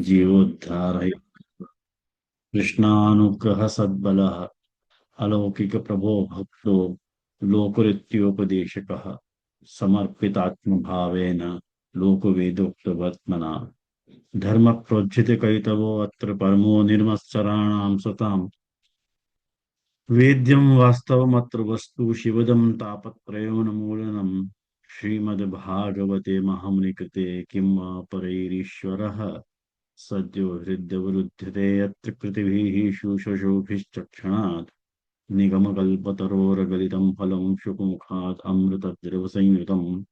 जीवोद्धारय कृष्णानुग्रह सद्बलः अलौकिक प्रभो भक्तो लोकरित्योपदेशकः समर्पितात्मभावेन लोकवेदोक्तवर्त्मना धर्म प्रोज्झित कैतवो अत्र परमो निर्मत्सराणां सताम् वेद्यं वास्तवमत्र वस्तु शिवदं तापत्रयोन्मूलनम् श्रीमद्भागवते महामुनिकृते किं वा परैरीश्वरः सद्यो हृद्यवरुध्यते यत्र कृतिभिः शुश्रूषोभिश्चक्षणात् निगमकल्पतरोरगलितं फलं शुकमुखात् अमृतद्रवसंयुतम्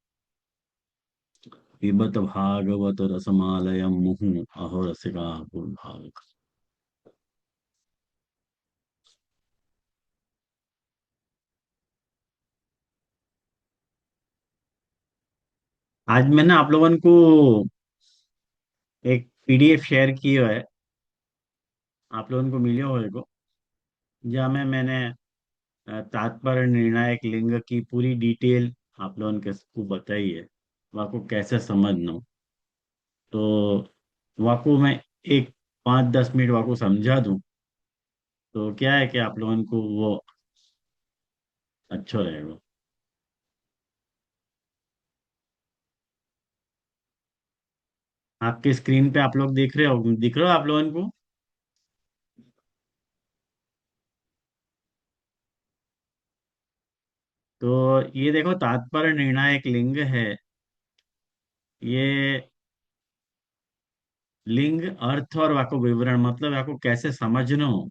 पिबत भागवत रसमालयं मुहुः अहो रसिकाः भूर्भावुकाः। आज मैंने आप लोगों को एक पीडीएफ शेयर की है। आप लोगों को मिले होएगा जहाँ में मैंने तात्पर्य निर्णायक लिंग की पूरी डिटेल आप लोगों के को बताई है। वाको कैसे समझना, तो वाको मैं एक 5-10 मिनट वाको समझा दूं तो क्या है कि आप लोगों को वो अच्छा रहेगा। आपके स्क्रीन पे आप लोग देख रहे हो, दिख रहे हो आप लोगों को? तो ये देखो, तात्पर्य निर्णायक लिंग है। ये लिंग अर्थ और वाको विवरण, मतलब वाको कैसे समझना हो।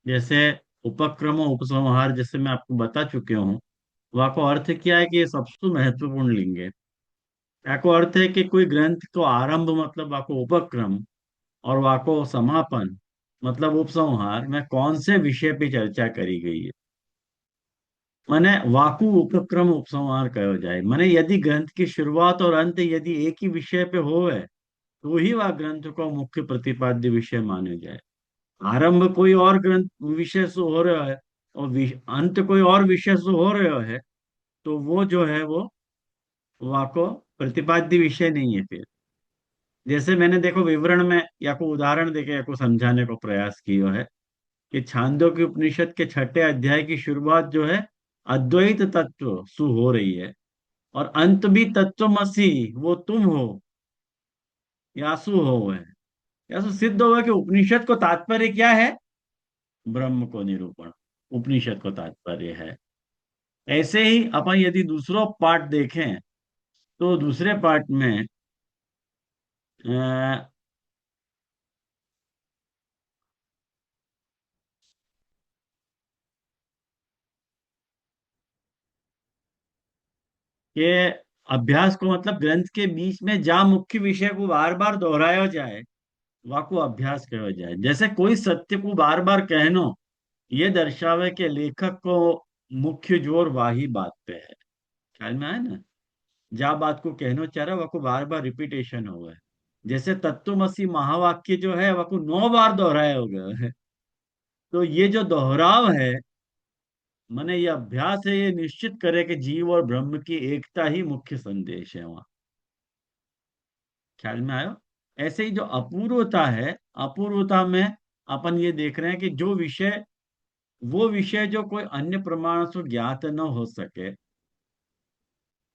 जैसे उपक्रम और उपसंहार, जैसे मैं आपको बता चुके हूँ। वाको अर्थ क्या है कि ये सबसे महत्वपूर्ण लिंग है। वाको अर्थ है कि कोई ग्रंथ को आरंभ मतलब वाको उपक्रम, और वाको समापन मतलब उपसंहार में कौन से विषय पे चर्चा करी गई है। माने वाकु उपक्रम उपसंहार कहो जाए, माने यदि ग्रंथ की शुरुआत और अंत यदि एक ही विषय पे हो है तो ही वह ग्रंथ को मुख्य प्रतिपाद्य विषय माने जाए। आरंभ कोई और ग्रंथ विषय से हो रहा है और अंत कोई और विषय से हो रहा है, तो वो जो है वो वाको प्रतिपाद्य विषय नहीं है फिर। जैसे मैंने देखो विवरण में या को उदाहरण देके या को समझाने को प्रयास किया है कि छांदोग्य उपनिषद के छठे अध्याय की शुरुआत जो है अद्वैत तत्व सु हो रही है, और अंत भी तत्वमसि वो तुम हो या सु हो है। या सु सिद्ध हुआ कि उपनिषद को तात्पर्य क्या है? ब्रह्म को निरूपण उपनिषद को तात्पर्य है। ऐसे ही अपन यदि दूसरा पार्ट देखें तो दूसरे पार्ट में अ, के अभ्यास को मतलब ग्रंथ के बीच में जहाँ मुख्य विषय को बार बार दोहराया जाए वाको अभ्यास कहा जाए। जैसे कोई सत्य को बार बार कहनो ये दर्शावे कि लेखक को मुख्य जोर वाही बात पे है। ख्याल में आया ना? जहाँ बात को कहना चाह रहा है वह को बार बार रिपीटेशन हो गया है। जैसे तत्वमसी महावाक्य जो है वह को 9 बार दोहराया हो गया है। तो ये जो दोहराव है, माने ये अभ्यास है, ये निश्चित करे कि जीव और ब्रह्म की एकता ही मुख्य संदेश है वहां। ख्याल में आयो? ऐसे ही जो अपूर्वता है, अपूर्वता में अपन ये देख रहे हैं कि जो विषय, वो विषय जो कोई अन्य प्रमाण से ज्ञात न हो सके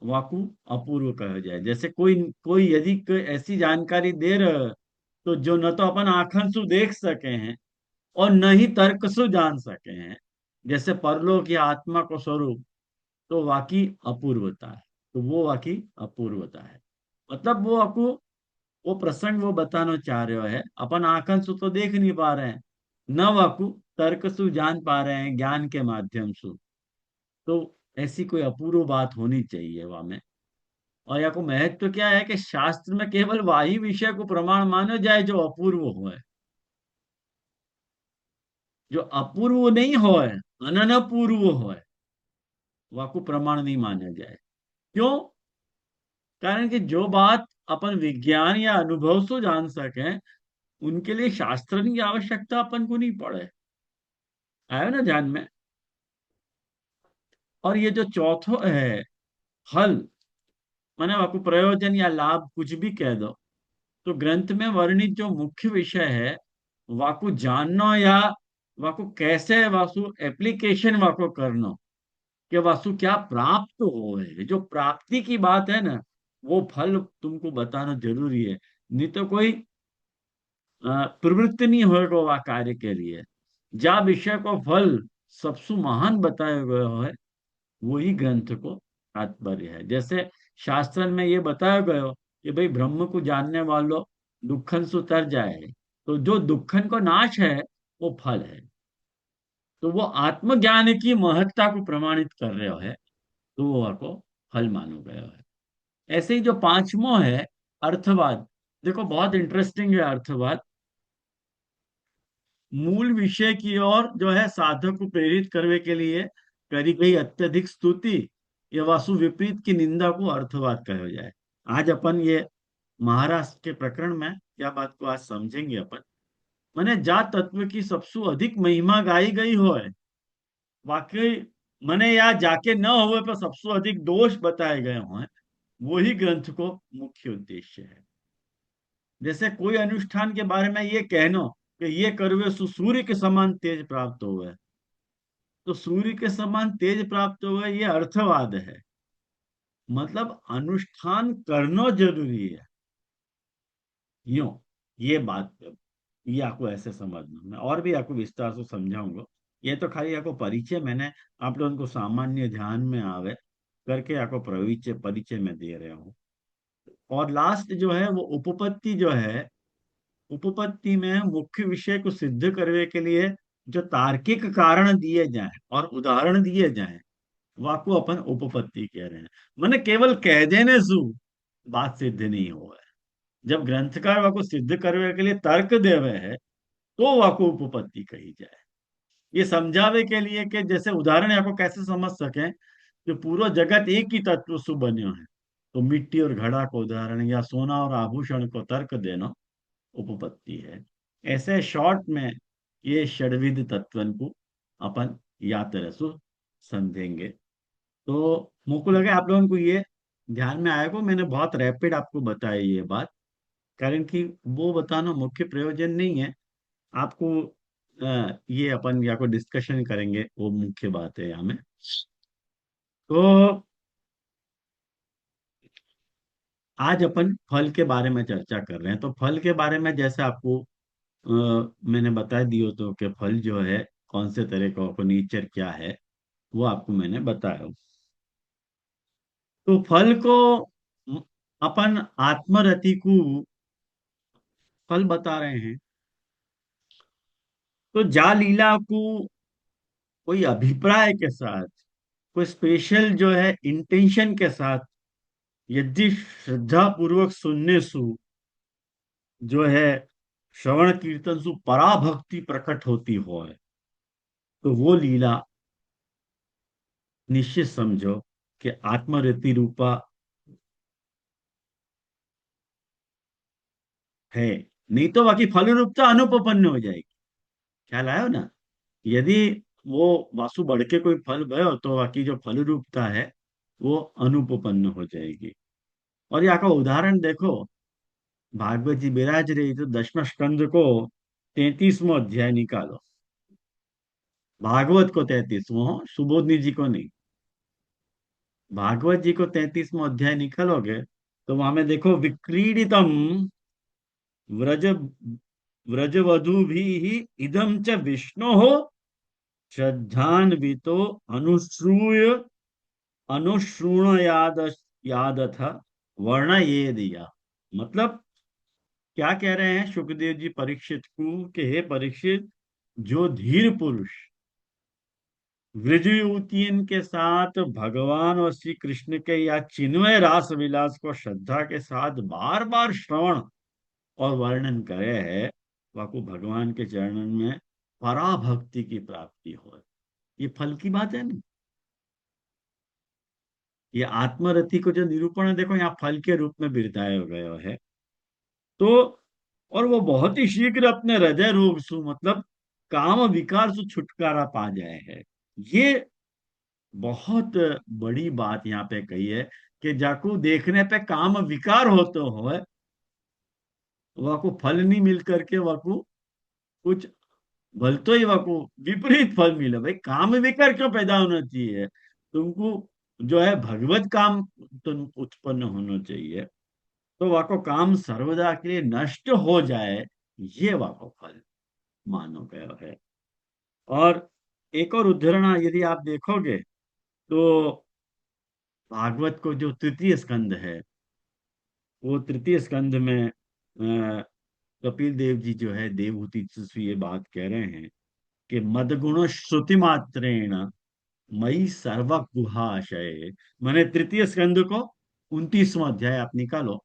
वाकु अपूर्व कहा जाए। जैसे कोई कोई यदि कोई ऐसी जानकारी दे रहा है तो जो न तो अपन आंखन से देख सके हैं और न ही तर्क से जान सके हैं, जैसे परलोक या आत्मा को स्वरूप, तो वाकी अपूर्वता है। तो वो वाकी अपूर्वता है। मतलब वो आपको वो प्रसंग वो बताना चाह रहे है, अपन आंखन से तो देख नहीं पा रहे हैं, न वाकु तर्क से जान पा रहे हैं ज्ञान के माध्यम से। तो ऐसी कोई अपूर्व बात होनी चाहिए वहां में। और या को महत्व क्या है कि शास्त्र में केवल वही विषय को प्रमाण माना जाए जो अपूर्व हो है। जो अपूर्व नहीं हो है, अननपूर्व हो है, वह को प्रमाण नहीं माना जाए। क्यों? कारण कि जो बात अपन विज्ञान या अनुभव से जान सके उनके लिए शास्त्र की आवश्यकता अपन को नहीं पड़े। आयो ना ध्यान में? और ये जो चौथो है, फल, माने आपको प्रयोजन या लाभ कुछ भी कह दो, तो ग्रंथ में वर्णित जो मुख्य विषय है, वाको जानना या वाको कैसे वासु एप्लीकेशन वाको करना, कि वासु क्या प्राप्त हो है, जो प्राप्ति की बात है ना, वो फल तुमको बताना जरूरी है। नहीं तो कोई प्रवृत्ति नहीं होगा वह कार्य के लिए। जा विषय को फल सबसु महान बताया गया है, वही ग्रंथ को तात्पर्य है। जैसे शास्त्र में ये बताया गया हो कि भाई ब्रह्म को जानने वालों दुखन सुतर जाए, तो जो दुखन को नाश है वो फल है। तो वो आत्मज्ञान की महत्ता को प्रमाणित कर रहे है, तो वो को फल मानो गया है। ऐसे ही जो पांचवो है अर्थवाद, देखो बहुत इंटरेस्टिंग है अर्थवाद। मूल विषय की ओर जो है साधक को प्रेरित करने के लिए करी गई अत्यधिक स्तुति या वासु विपरीत की निंदा को अर्थवाद कहा जाए। आज अपन ये महाराष्ट्र के प्रकरण में क्या बात को आज समझेंगे अपन। मैंने जात तत्व की सबसे अधिक महिमा गाई गई हो है, वाकई मैंने यहाँ जाके न हुए पर सबसे अधिक दोष बताए गए हो हैं, वही ग्रंथ को मुख्य उद्देश्य है। जैसे कोई अनुष्ठान के बारे में ये कहना कि ये करवे सो सूर्य के समान तेज प्राप्त हुए, तो सूर्य के समान तेज प्राप्त हुए ये अर्थवाद है। मतलब अनुष्ठान करना जरूरी है, यूं ये बात, ये आपको ऐसे समझना, मैं और भी आपको विस्तार से समझाऊंगा। ये तो खाली आपको परिचय मैंने आप लोगों को सामान्य ध्यान में आवे करके आपको परिचय परिचय में दे रहा हूँ। और लास्ट जो है वो उपपत्ति जो है, उपपत्ति में मुख्य विषय को सिद्ध करने के लिए जो तार्किक कारण दिए जाएं और उदाहरण दिए जाएं, वाको अपन उपपत्ति कह रहे हैं। मैंने केवल कह देने से बात सिद्ध नहीं हुआ है। जब ग्रंथकार वाको सिद्ध करने के लिए तर्क देवे है, तो वाको उपपत्ति कही जाए। ये समझावे के लिए कि जैसे उदाहरण आपको कैसे समझ सकें कि पूरा जगत एक ही तत्व से बन्यो है, तो मिट्टी और घड़ा को उदाहरण या सोना और आभूषण को तर्क देना उपपत्ति है। ऐसे शॉर्ट में ये षड्विध तत्वन को अपन या तरह से समझेंगे। तो मुझको लगे आप लोगों को ये ध्यान में आएगा, मैंने बहुत रैपिड आपको बताया ये बात, कारण कि वो बताना मुख्य प्रयोजन नहीं है आपको। ये अपन या को डिस्कशन करेंगे, वो मुख्य बात है यहाँ में। तो आज अपन फल के बारे में चर्चा कर रहे हैं। तो फल के बारे में जैसे आपको मैंने बता दियो, तो कि फल जो है कौन से तरह का नेचर क्या है, वो आपको मैंने बताया। तो फल को अपन आत्मरति को फल बता रहे हैं। तो जा लीला को कोई अभिप्राय के साथ, कोई स्पेशल जो है इंटेंशन के साथ, यदि श्रद्धा पूर्वक सुनने सु जो है श्रवण कीर्तन सु पराभक्ति प्रकट होती हो है, तो वो लीला निश्चित समझो कि आत्मरति रूपा है। नहीं तो बाकी फल रूपता अनुपपन्न हो जाएगी। ख्याल आयो ना। यदि वो वासु बढ़ के कोई फल भयो, तो बाकी जो फल रूपता है वो अनुपपन्न हो जाएगी। और यहाँ का उदाहरण देखो, भागवत जी विराज रही तो दसवें स्कंद को 33वां अध्याय निकालो। भागवत को 33वां, सुबोधनी जी को नहीं। भागवत जी को 33वां अध्याय निकालोगे तो वहां में देखो, विक्रीडितम व्रज व्रजवधु भी इदम च विष्णु हो श्रद्धान्वितो अनुश्रूय अनुश्रूणयाद यादथ वर्ण ये दिया। मतलब क्या कह रहे हैं सुखदेव जी परीक्षित को कि हे परीक्षित, जो धीर पुरुष ब्रज युवतियन के साथ भगवान और श्री कृष्ण के या चिन्मय रास विलास को श्रद्धा के साथ बार बार श्रवण और वर्णन करे है, वाको भगवान के चरणन में पराभक्ति की प्राप्ति हो। ये फल की बात है ना। ये आत्मरति को जो निरूपण है, देखो यहाँ फल के रूप में बिरदाया गया है। तो और वो बहुत ही शीघ्र अपने हृदय रोग सु मतलब काम विकार से छुटकारा पा जाए है। ये बहुत बड़ी बात यहाँ पे कही है कि जाकू देखने पे काम विकार होते हो वाको फल नहीं मिल करके वाको कुछ भल तो ही वाको विपरीत फल मिले। भाई काम विकार क्यों पैदा होना चाहिए तुमको, जो है भगवत काम तुम उत्पन्न होना चाहिए। तो वाको काम सर्वदा के लिए नष्ट हो जाए, ये वाको फल मानो गया है। और एक और उदाहरण यदि आप देखोगे तो भागवत को जो तृतीय स्कंद है, वो तृतीय स्कंद में कपिल देव जी जो है देवहूति से ये बात कह रहे हैं कि मदगुण श्रुति मात्रेण मई सर्व गुहाशय। मैंने तृतीय स्कंद को 29वां अध्याय आप निकालो,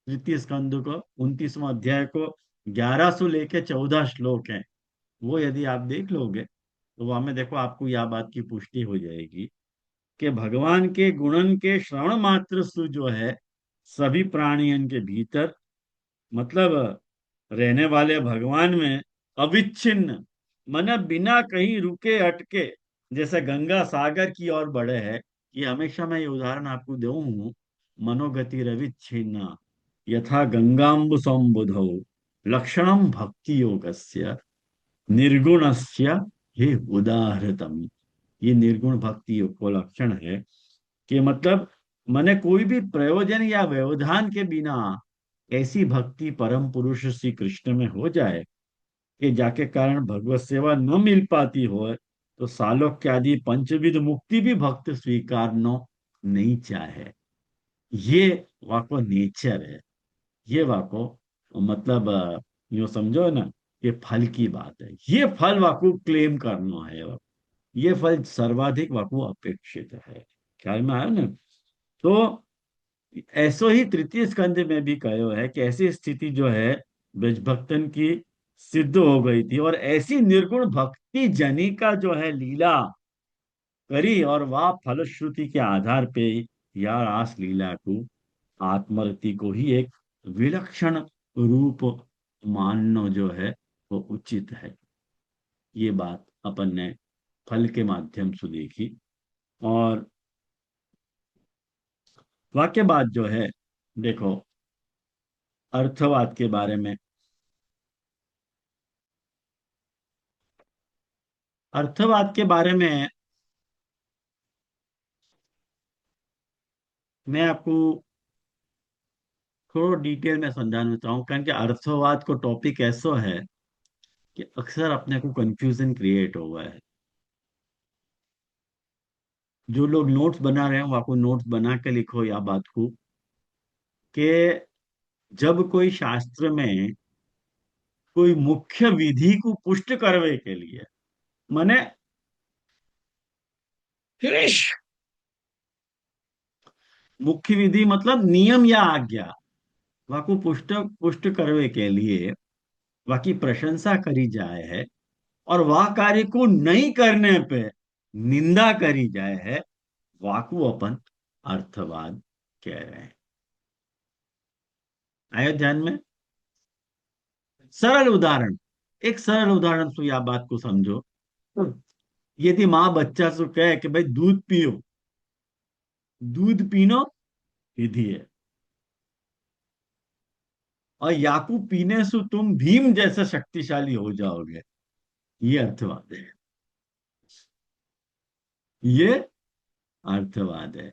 तृतीय स्कंद को 29वां अध्याय को 11 से लेके 14 श्लोक हैं। वो यदि आप देख लोगे तो वहां में देखो आपको यह बात की पुष्टि हो जाएगी कि भगवान के गुणन के श्रवण मात्र से जो है सभी प्राणियों के भीतर, मतलब रहने वाले भगवान में अविच्छिन्न, मन बिना कहीं रुके अटके, जैसे गंगा सागर की ओर बढ़े है। ये हमेशा मैं ये उदाहरण आपको दे हूं, मनोगति रविच्छिन्ना यथा गंगाम्बु संबुधौ लक्षणम भक्ति योगस्य निर्गुणस्य हे उदाहृतम। ये निर्गुण भक्ति योग को लक्षण है कि मतलब मैंने कोई भी प्रयोजन या व्यवधान के बिना ऐसी भक्ति परम पुरुष श्री कृष्ण में हो जाए कि जाके कारण भगवत सेवा न मिल पाती हो, तो सालोक्य आदि पंचविध मुक्ति भी भक्त स्वीकार नो नहीं चाहे। ये वाको नेचर है। ये वाको मतलब यूं समझो ना, ये फल की बात है। ये फल वाको क्लेम करना है, ये फल सर्वाधिक वाको अपेक्षित है। ख्याल में आया ना। तो ऐसो ही तृतीय स्कंद में भी कहो है कि ऐसी स्थिति जो है ब्रजभक्तन की सिद्ध हो गई थी, और ऐसी निर्गुण भक्ति जनी का जो है लीला करी, और वह फलश्रुति के आधार पे या रास लीला को आत्मरति को ही एक विलक्षण रूप मानना जो है वो उचित है। ये बात अपन ने फल के माध्यम से देखी। और वाक्य बात जो है, देखो अर्थवाद के बारे में, अर्थवाद के बारे में मैं आपको थोड़ा डिटेल में समझाना चाहूँ, कारण कि अर्थवाद को टॉपिक ऐसा है कि अक्सर अपने को कंफ्यूजन क्रिएट हुआ है। जो लोग नोट्स बना रहे हैं वो आपको नोट्स बना के लिखो या बात को, कि जब कोई शास्त्र में कोई मुख्य विधि को पुष्ट करने के लिए, माने मुख्य विधि मतलब नियम या आज्ञा, वाको पुष्ट पुष्ट करने के लिए वाकी प्रशंसा करी जाए है, और वह कार्य को नहीं करने पे निंदा करी जाए है, वाकु अपन अर्थवाद कह रहे हैं। आयो ध्यान में। सरल उदाहरण, एक सरल उदाहरण से आप बात को समझो। यदि माँ बच्चा से कहे कि भाई दूध पियो, दूध पीनो विधि है, और याकू पीने से तुम भीम जैसा शक्तिशाली हो जाओगे, ये अर्थवाद है। ये अर्थवाद है।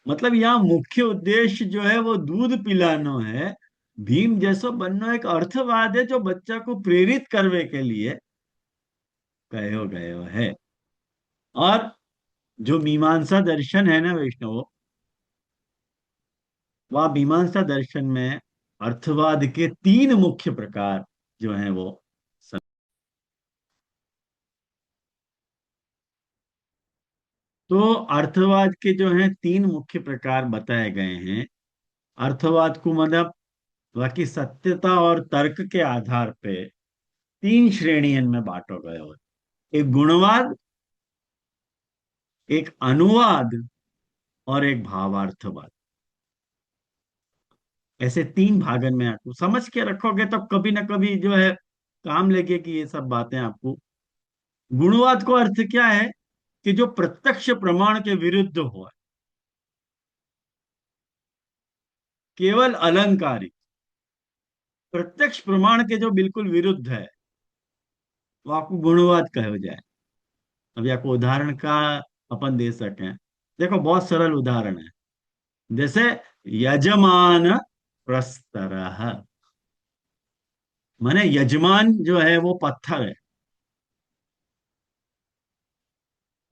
मतलब यहाँ मुख्य उद्देश्य जो है वो दूध पिलाना है, भीम जैसा बनना एक अर्थवाद है जो बच्चा को प्रेरित करने के लिए कहो गयो है। और जो मीमांसा दर्शन है ना वैष्णव, वह मीमांसा दर्शन में अर्थवाद के 3 मुख्य प्रकार जो हैं वो तो अर्थवाद के जो हैं 3 मुख्य प्रकार बताए गए हैं। अर्थवाद को मतलब बाकी सत्यता और तर्क के आधार पे 3 श्रेणियों में बांटा गया है। एक गुणवाद, एक अनुवाद, और एक भावार्थवाद। ऐसे 3 भागन में आपको समझ के रखोगे तो कभी ना कभी जो है काम लगेगी ये सब बातें आपको। गुणवाद को अर्थ क्या है कि जो प्रत्यक्ष प्रमाण के विरुद्ध हो, केवल अलंकारिक, प्रत्यक्ष प्रमाण के जो बिल्कुल विरुद्ध है वो आपको गुणवाद कहो जाए। अभी आपको उदाहरण का अपन दे सकें, देखो बहुत सरल उदाहरण है। जैसे यजमान प्रस्तर, माने यजमान जो है वो पत्थर है।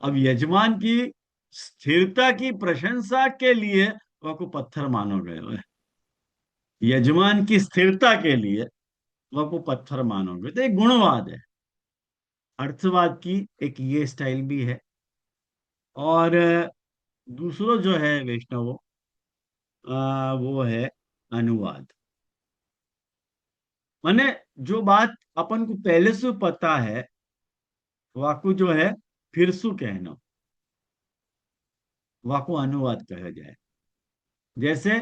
अब यजमान की स्थिरता की प्रशंसा के लिए वो को पत्थर मानो गए है। यजमान की स्थिरता के लिए वह को पत्थर मानोगे, तो एक गुणवाद है। अर्थवाद की एक ये स्टाइल भी है। और दूसरो जो है वैष्णव, वो है अनुवाद। माने जो बात अपन को पहले से पता है वाकु जो है फिर सु कहना, वाकु अनुवाद कहा जाए। जैसे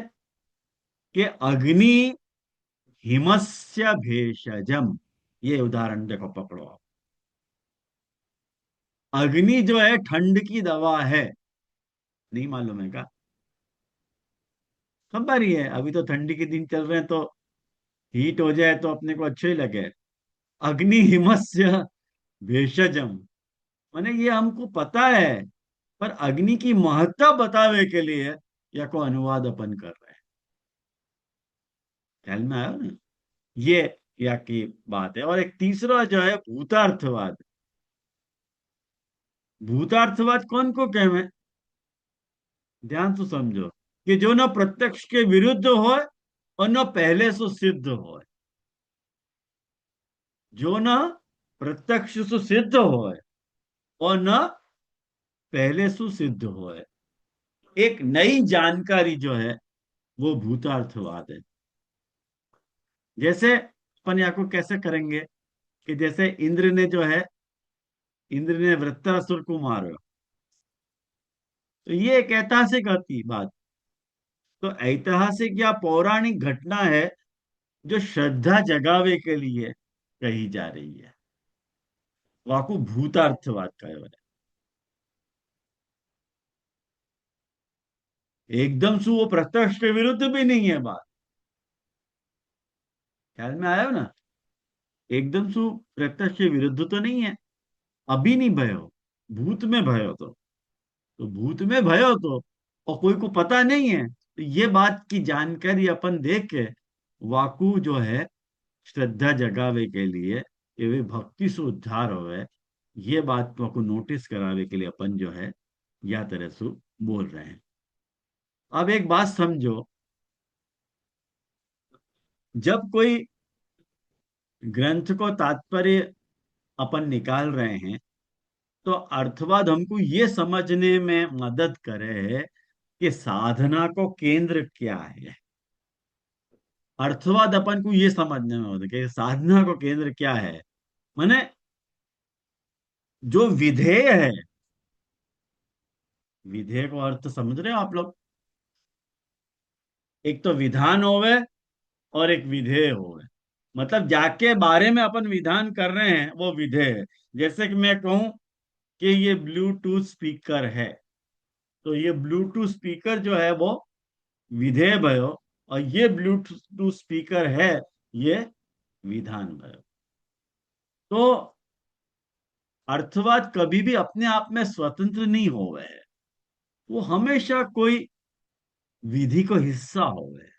कि अग्नि हिमस्य भेषजम, ये उदाहरण देखो पकड़ो आप। अग्नि जो है ठंड की दवा है, नहीं मालूम है क्या? खबर ही है, अभी तो ठंडी के दिन चल रहे हैं तो हीट हो जाए तो अपने को अच्छे ही लगे। अग्नि हिमस्य भेषजम, माने ये हमको पता है, पर अग्नि की महत्ता बतावे के लिए या को अनुवाद अपन कर रहे हैं। ख्याल में आयो ना? ये या की बात है। और एक तीसरा जो है भूतार्थवाद। भूतार्थवाद कौन को कहे? ध्यान से समझो कि जो न प्रत्यक्ष के विरुद्ध हो और न पहले से सिद्ध हो। जो न प्रत्यक्ष से सिद्ध हो और न पहले से सिद्ध हो, एक नई जानकारी जो है वो भूतार्थवाद है। जैसे अपन यहाँ को कैसे करेंगे कि जैसे इंद्र ने जो है, इंद्र ने वृत्रासुर को मारा, तो ये एक ऐतिहासिक आती बात। तो ऐतिहासिक या पौराणिक घटना है जो श्रद्धा जगावे के लिए कही जा रही है, वाको भूतार्थवाद का है। एकदम से वो प्रत्यक्ष के विरुद्ध भी नहीं है बात। ख्याल में आया ना? एकदम से प्रत्यक्ष के विरुद्ध तो नहीं है। अभी नहीं भयो, भूत में भयो तो भूत में भयो तो, और कोई को पता नहीं है, तो ये बात की जानकारी अपन देख के वाकु जो है श्रद्धा जगावे के लिए, ये वे भक्ति से उद्धार होवे, ये बात को नोटिस करावे के लिए अपन जो है या तरह से बोल रहे हैं। अब एक बात समझो, जब कोई ग्रंथ को तात्पर्य अपन निकाल रहे हैं तो अर्थवाद हमको ये समझने में मदद करे कि साधना को केंद्र क्या है। अर्थवाद अपन को ये समझने में मदद कि साधना को केंद्र क्या है। माने जो विधेय है, विधेय को अर्थ समझ रहे हो आप लोग? एक तो विधान होवे और एक विधेय होवे। मतलब जाके बारे में अपन विधान कर रहे हैं वो विधेय है। जैसे कि मैं कहूं कि ये ब्लूटूथ स्पीकर है, तो ये ब्लूटूथ स्पीकर जो है वो विधेय भयो, और ये ब्लूटूथ स्पीकर है ये विधान भयो। तो अर्थवाद कभी भी अपने आप में स्वतंत्र नहीं हो गए, वो हमेशा कोई विधि को हिस्सा हो गए।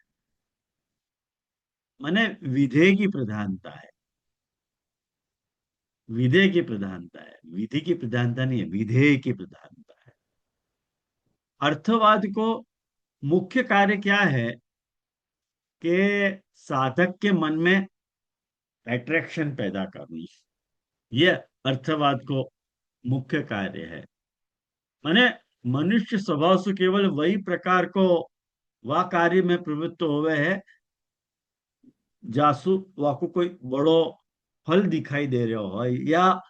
माने विधेय की प्रधानता है, विधेय की प्रधानता है, विधि की प्रधानता नहीं है, विधेय की प्रधानता है। अर्थवाद को मुख्य कार्य क्या है कि साधक के मन में अट्रैक्शन पैदा करनी, ये अर्थवाद को मुख्य कार्य है। माने मनुष्य स्वभाव से केवल वही प्रकार को वह कार्य में प्रवृत्त हुए है जासु वाकु कोई बड़ो फल दिखाई दे रहा हो, या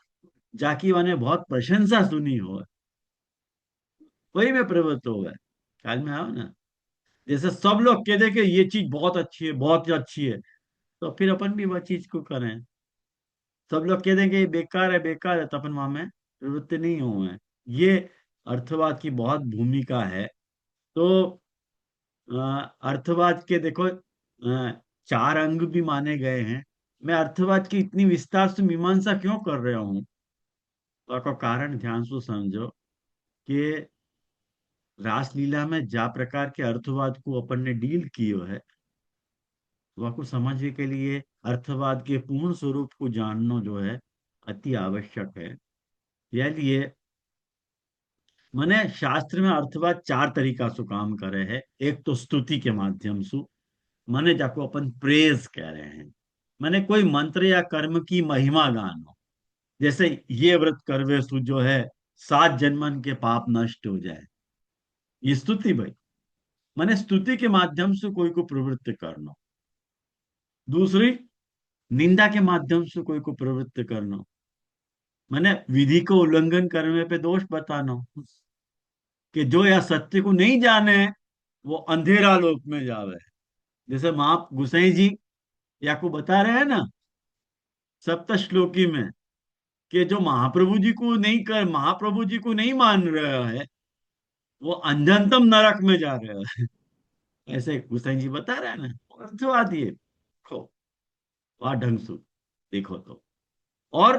जाकी वाने बहुत प्रशंसा सुनी हो, वही में प्रवृत्त हो गए। ख्याल में आओ ना? जैसे सब लोग कह दे कि ये चीज बहुत अच्छी है, बहुत अच्छी है, तो फिर अपन भी वह चीज को करें। सब लोग कह देंगे ये बेकार है, तो अपन वहां में प्रवृत्ति नहीं हुए। ये अर्थवाद की बहुत भूमिका है। तो अर्थवाद के देखो चार अंग भी माने गए हैं, मैं अर्थवाद की इतनी विस्तार से मीमांसा क्यों कर रहा हूँ? तो आपका कारण ध्यान से समझो कि रासलीला में जा प्रकार के अर्थवाद को अपन ने डील कियो है, वह को समझने के लिए अर्थवाद के पूर्ण स्वरूप को जानना जो है अति आवश्यक है। यह लिए मैंने शास्त्र में अर्थवाद चार तरीका से काम करे है। एक तो स्तुति के माध्यम से, माने जाको अपन प्रेज कह रहे हैं, माने कोई मंत्र या कर्म की महिमा गानो। जैसे ये व्रत करवे सु जो है 7 जन्मन के पाप नष्ट हो जाए, ये स्तुति भाई। माने स्तुति के माध्यम से कोई को प्रवृत्त करना। दूसरी, निंदा के माध्यम से कोई को प्रवृत्त करना, माने विधि को उल्लंघन करने पे दोष बताना, कि जो यह सत्य को नहीं जाने वो अंधेरा लोक में जावे। जैसे माँ गुसाई जी या को बता रहे हैं ना सप्त श्लोकी में, कि जो महाप्रभु जी को नहीं कर महाप्रभु जी को नहीं मान रहा है वो अंधतम नरक में जा रहा है। ऐसे गुसाई जी बता रहे हैं ना। अर्थवाद ये देखो, वह ढंग से देखो तो। और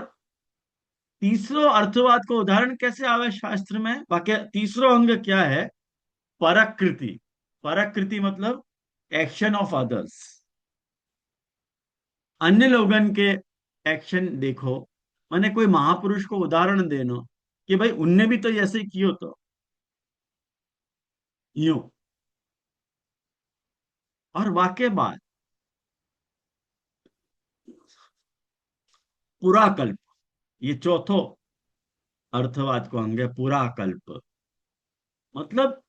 तीसरो अर्थवाद को उदाहरण कैसे आवे शास्त्र में? बाकी तीसरो अंग क्या है? पराकृति। पराकृति मतलब एक्शन ऑफ अदर्स, अन्य लोगन के एक्शन देखो। मैंने कोई महापुरुष को उदाहरण देना कि भाई उनने भी तो ऐसे कियो तो यूं। और वाक्य बात, पुराकल्प, ये चौथो अर्थवाद को अंग है, पुराकल्प। मतलब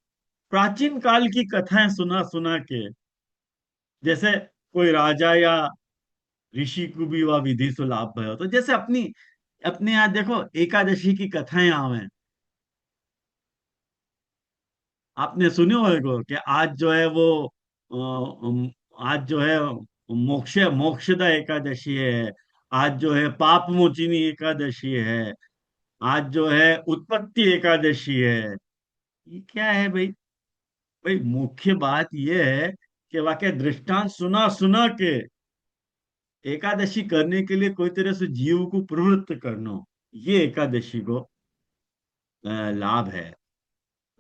प्राचीन काल की कथाएं सुना सुना के, जैसे कोई राजा या ऋषि को भी वह विधि से लाभ भयो, तो जैसे अपनी अपने यहाँ देखो एकादशी की कथाएं आवे, आपने सुने होगा कि आज जो है वो आज जो है मोक्षदा एकादशी है, आज जो है पाप मोचिनी एकादशी है, आज जो है उत्पत्ति एकादशी है। ये क्या है भाई? भाई मुख्य बात ये है कि वाकई दृष्टांत सुना सुना के एकादशी करने के लिए कोई तरह से जीव को प्रवृत्त करना, ये एकादशी को लाभ है।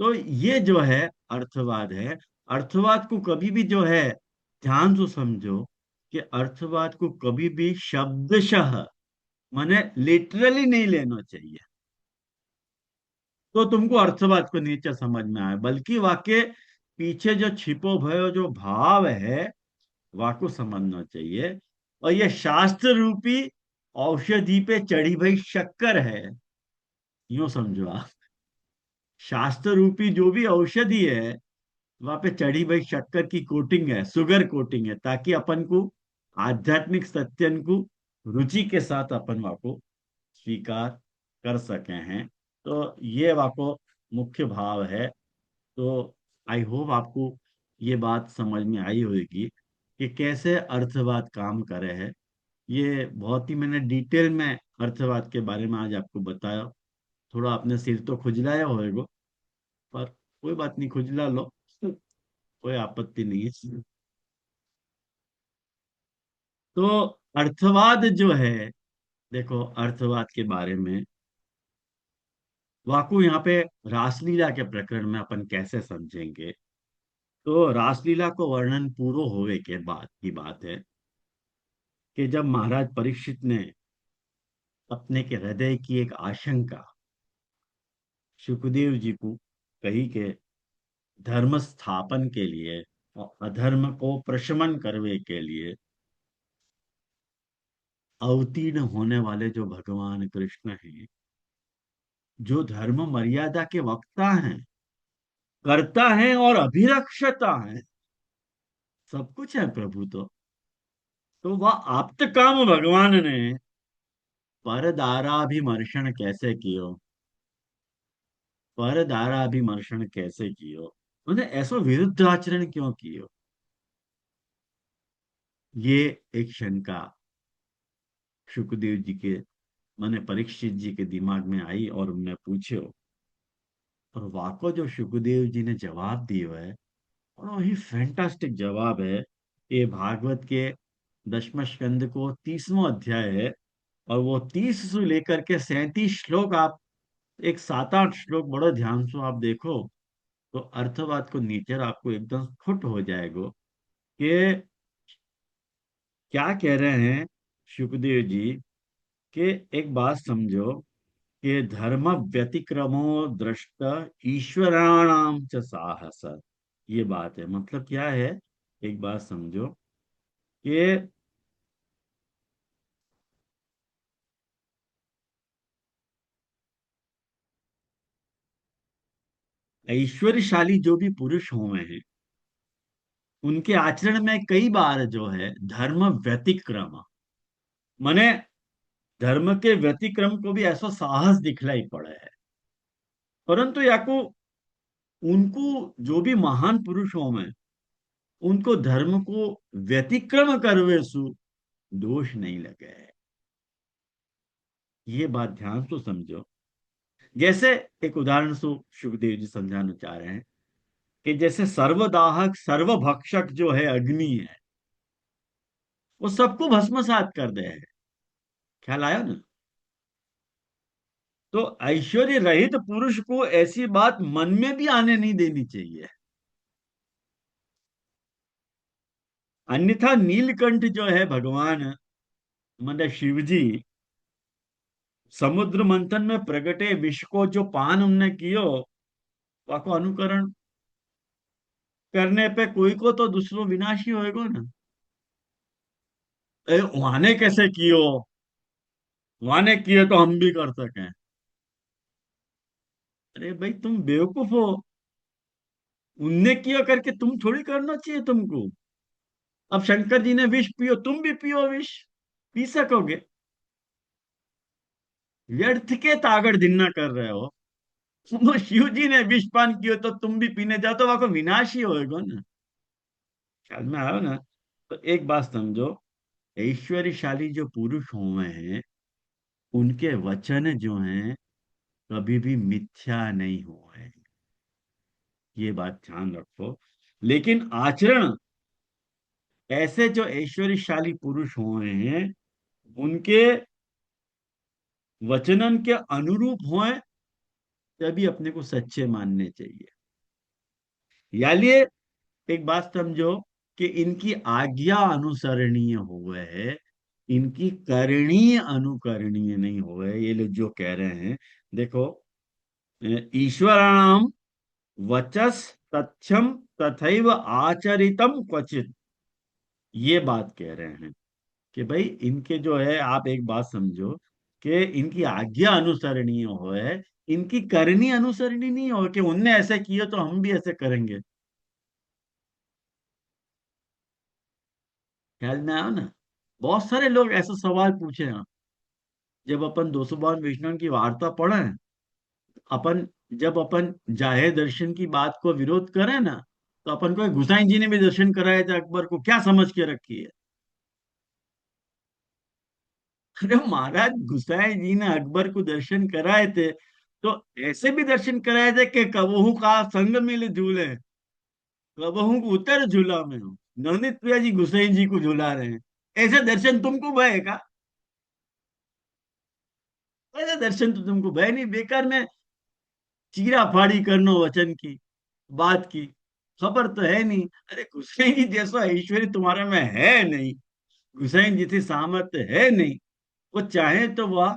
तो ये जो है अर्थवाद है। अर्थवाद को कभी भी जो है ध्यान से समझो कि अर्थवाद को कभी भी शब्दशः माने लिटरली नहीं लेना चाहिए, तो तुमको अर्थवाद को नीचे समझ में आए, बल्कि वाके पीछे जो छिपो भयो जो भाव है वाको समझना चाहिए। और ये शास्त्र रूपी औषधि पे चढ़ी भई शक्कर है, यूं समझो आप। शास्त्र रूपी जो भी औषधि है वहां पे चढ़ी भई शक्कर की कोटिंग है, शुगर कोटिंग है, ताकि अपन को आध्यात्मिक सत्यन को रुचि के साथ अपन वहां को स्वीकार कर सके हैं। तो ये वाको मुख्य भाव है। तो आई होप आपको ये बात समझ में आई होगी कि कैसे अर्थवाद काम करे है। ये बहुत ही मैंने डिटेल में अर्थवाद के बारे में आज आपको बताया। थोड़ा अपने सिर तो खुजलाया होएगा, पर कोई बात नहीं, खुजला लो, कोई आपत्ति नहीं है। तो अर्थवाद जो है, देखो अर्थवाद के बारे में वाकु यहाँ पे रासलीला के प्रकरण में अपन कैसे समझेंगे? तो रासलीला को वर्णन पूरा होवे के बाद की बात है कि जब महाराज परीक्षित ने अपने के हृदय की एक आशंका सुखदेव जी को कही के धर्म स्थापन के लिए और अधर्म को प्रशमन करने के लिए अवतीर्ण होने वाले जो भगवान कृष्ण हैं, जो धर्म मर्यादा के वक्ता हैं, करता है और अभिरक्षता है, सब कुछ है प्रभु। तो वह आप्त काम भगवान ने पर दाराभिमर्शन कैसे कियो? पर दाराभिमर्शन कैसे कियो? उन्हें ऐसा विरुद्ध आचरण क्यों कियो? ये एक शंका सुखदेव जी के माने परीक्षित जी के दिमाग में आई और उन्हें पूछो। और वाको जो सुखदेव जी ने जवाब दिया है और वही फैंटास्टिक जवाब है ये भागवत के दशम स्कंद को 30वां अध्याय है। और वो 30 से लेकर के 37 श्लोक, आप एक 7-8 श्लोक बड़ो ध्यान से आप देखो, तो अर्थवाद को नेचर आपको एकदम फुट हो जाएगा कि क्या कह रहे हैं सुखदेव जी। कि एक बात समझो कि धर्म व्यतिक्रमो दृष्ट ईश्वराणाम च साहस। ये बात है, मतलब क्या है, एक बात समझो कि ऐश्वर्यशाली जो भी पुरुष हुए हैं, उनके आचरण में कई बार जो है धर्म व्यतिक्रम, माने धर्म के व्यतिक्रम को भी ऐसा साहस दिखलाई पड़ा है। परंतु याकू उनको, जो भी महान पुरुष हों, उनको धर्म को व्यतिक्रम करवे सु दोष नहीं लगे है। ये बात ध्यान से समझो। जैसे एक उदाहरण से सुखदेव जी समझाना चाह रहे हैं कि जैसे सर्वदाहक सर्वभक्षक जो है अग्नि है, वो सबको भस्मसात कर दे है। ख्याल आया ना। तो ऐश्वर्य रहित पुरुष को ऐसी बात मन में भी आने नहीं देनी चाहिए। अन्यथा नीलकंठ जो है भगवान, मतलब शिव जी, समुद्र मंथन में प्रगटे विष को जो पान उनने कियो, वाको अनुकरण करने पे कोई को तो दूसरो विनाशी होएगा ना। वहाने कैसे कियो, वहाने किए तो हम भी कर सकें। अरे भाई तुम बेवकूफ हो। उनने किया करके तुम थोड़ी करना चाहिए तुमको। अब शंकर जी ने विष पियो, तुम भी पियो विष, पी सकोगे। व्यर्थ के तागड़ दिन्ना कर रहे हो। वो शिव जी ने विष पान कियो तो तुम भी पीने जाओ तो वहां को विनाश ही होएगा ना। ख्याल में आयो ना। तो एक बात समझो, ऐश्वर्यशाली जो पुरुष हुए हैं, उनके वचन जो हैं कभी भी मिथ्या नहीं हुए हैं। ये बात ध्यान रखो। लेकिन आचरण, ऐसे जो ऐश्वर्यशाली पुरुष हुए हैं, उनके वचनन के अनुरूप होए, तभी अपने को सच्चे मानने चाहिए। या लिए एक बात समझो कि इनकी आज्ञा अनुसरणीय हुए है, इनकी करणीय अनुकरणीय नहीं हुए। ये लोग जो कह रहे हैं, देखो, ईश्वराणाम वचस तथ्यम तथैव आचरितम क्वचित, ये बात कह रहे हैं कि भाई इनके जो है, आप एक बात समझो कि इनकी आज्ञा अनुसरणीय हो है, इनकी करनी अनुसरणी नहीं हो कि उनने ऐसे किए तो हम भी ऐसे करेंगे। ख्याल में आया ना। बहुत सारे लोग ऐसे सवाल पूछे हैं। जब अपन 252 वैष्णव की वार्ता पढ़े, अपन जब अपन जाहे दर्शन की बात को विरोध करें ना, तो अपन को गुसाई जी ने भी दर्शन कराया था, अकबर को क्या समझ के रखी है। अरे महाराज, गुसाई जी ने अकबर को दर्शन कराए थे, तो ऐसे भी दर्शन कराए थे कि कबहू का संग मिल झूले, कबहू को उतर झूला में हो। नवनीत प्रिया जी गुसाई जी को झूला रहे हैं, ऐसे दर्शन तुमको भयेगा? ऐसे दर्शन तो तुमको भय नहीं। बेकार में चीरा फाड़ी करनो वचन की, बात की खबर तो है नहीं। अरे गुसाई जी जैसा ऐश्वर्य तुम्हारे में है नहीं, गुसाई जी थी सामर्थ्य है नहीं। वो चाहे तो वह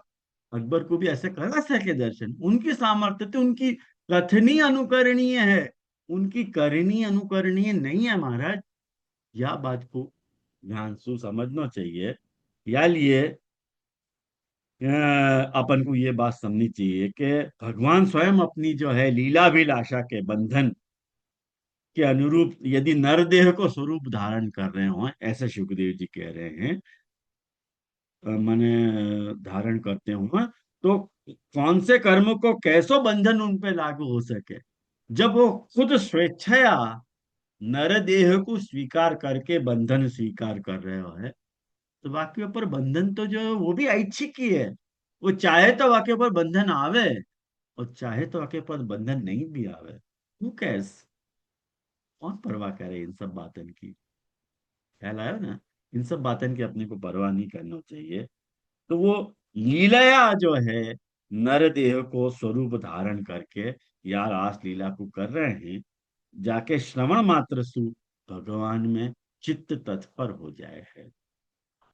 अकबर को भी ऐसे करा सके दर्शन, उनकी सामर्थ्य तो उनकी कथनी अनुकरणीय है, उनकी करनी अनुकरणीय नहीं है महाराज। यह बात को ध्यान से समझना चाहिए। या लिए अपन को ये बात समझनी चाहिए कि भगवान स्वयं अपनी जो है लीला विलासा के बंधन के अनुरूप यदि नरदेह को स्वरूप धारण कर रहे हो, ऐसे सुखदेव जी कह रहे हैं, माने धारण करते हो, तो कौन से कर्म को कैसो बंधन उन पे लागू हो सके, जब वो खुद स्वेच्छया नरदेह को स्वीकार करके बंधन स्वीकार कर रहे हो है। तो वाक्य ऊपर बंधन तो जो है वो भी ऐच्छिक ही है। वो चाहे तो वाक्य ऊपर बंधन आवे, और चाहे तो वाक्य ऊपर बंधन नहीं भी आवे। हु कैस, कौन परवाह करे इन सब बातन की। ख्याल आया ना। इन सब बातों की अपने को परवाह नहीं करना चाहिए। तो वो लीलाया जो है, नर देह को स्वरूप धारण करके या रास लीला को कर रहे हैं, जाके श्रवण मात्र सु भगवान में चित्त तत्पर हो जाए है।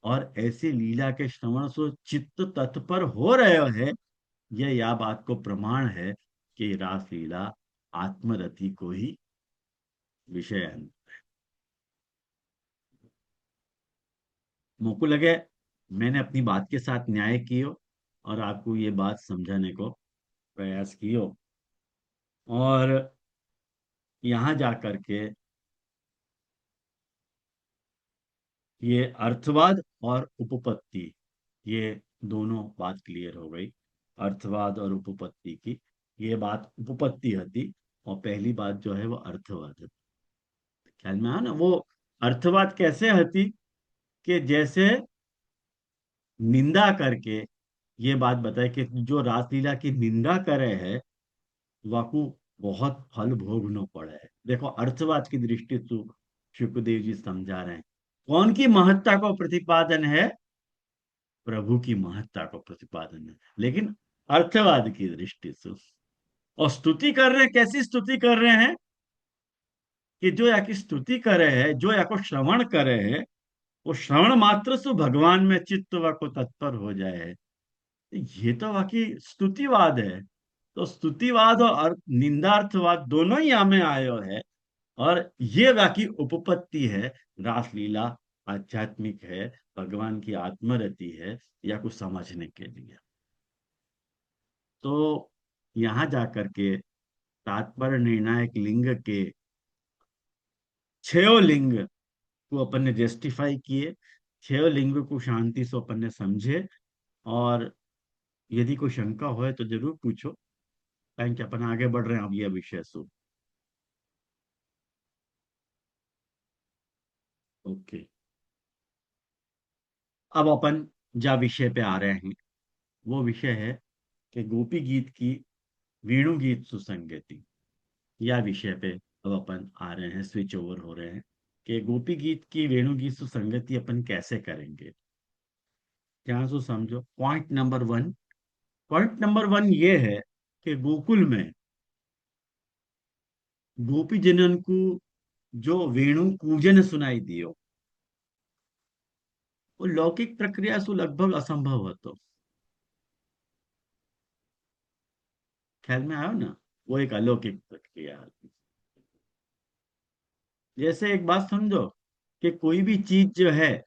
और ऐसी लीला के श्रवण से चित्त तत्पर हो रहे है, यह या बात को प्रमाण है कि रास लीला आत्मरति को ही विषय है। मोको लगे मैंने अपनी बात के साथ न्याय कियो और आपको ये बात समझाने को प्रयास कियो। और यहाँ जा करके ये अर्थवाद और उपपत्ति, ये दोनों बात क्लियर हो गई। अर्थवाद और उपपत्ति की, ये बात उपपत्ति हती और पहली बात जो है वो अर्थवाद है। ख्याल में आ ना वो अर्थवाद कैसे हती, कि जैसे निंदा करके ये बात बताए कि जो रासलीला की निंदा करे है, वाकु बहुत फल भोगना पड़ा है। देखो अर्थवाद की दृष्टि से शुक्रदेव जी समझा रहे हैं कौन की महत्ता को प्रतिपादन है, प्रभु की महत्ता को प्रतिपादन है, लेकिन अर्थवाद की दृष्टि से। और स्तुति कर रहे हैं, कैसी स्तुति कर रहे हैं, कि जो या की स्तुति करे है, जो या को श्रवण करे है, वो श्रवण मात्र से भगवान में चित्त व को तत्पर हो जाए है। ये तो बाकी स्तुतिवाद है। तो स्तुतिवाद और निंदार्थवाद दोनों ही हमें आयो है। और ये बाकी उपपत्ति है, रासलीला आध्यात्मिक है, भगवान की आत्मरति है, या कुछ समझने के लिए। तो यहां जाकर के तात्पर्य निर्णायक लिंग के छयो लिंग को अपन ने जस्टिफाई किए, छयो लिंग को शांति से अपन ने समझे। और यदि कोई शंका हो तो जरूर पूछो, कारण कि अपन आगे बढ़ रहे हैं अब यह विषय से। ओके। अब अपन जा विषय पे आ रहे हैं, वो विषय है कि गोपी गीत की वेणु गीत सुसंगति। या विषय पे अब अपन आ रहे हैं, स्विच ओवर हो रहे हैं कि गोपी गीत की वेणु गीत सुसंगति अपन कैसे करेंगे। ध्यान से समझो पॉइंट नंबर 1। पॉइंट नंबर 1 ये है कि गोकुल में गोपी जनन को जो वेणु कूजन सुनाई दियो, वो लौकिक प्रक्रिया से लगभग असंभव હતો। ख्याल में आयो ना, वो एक अलौकिक प्रक्रिया है। जैसे एक बात समझो कि कोई भी चीज जो है,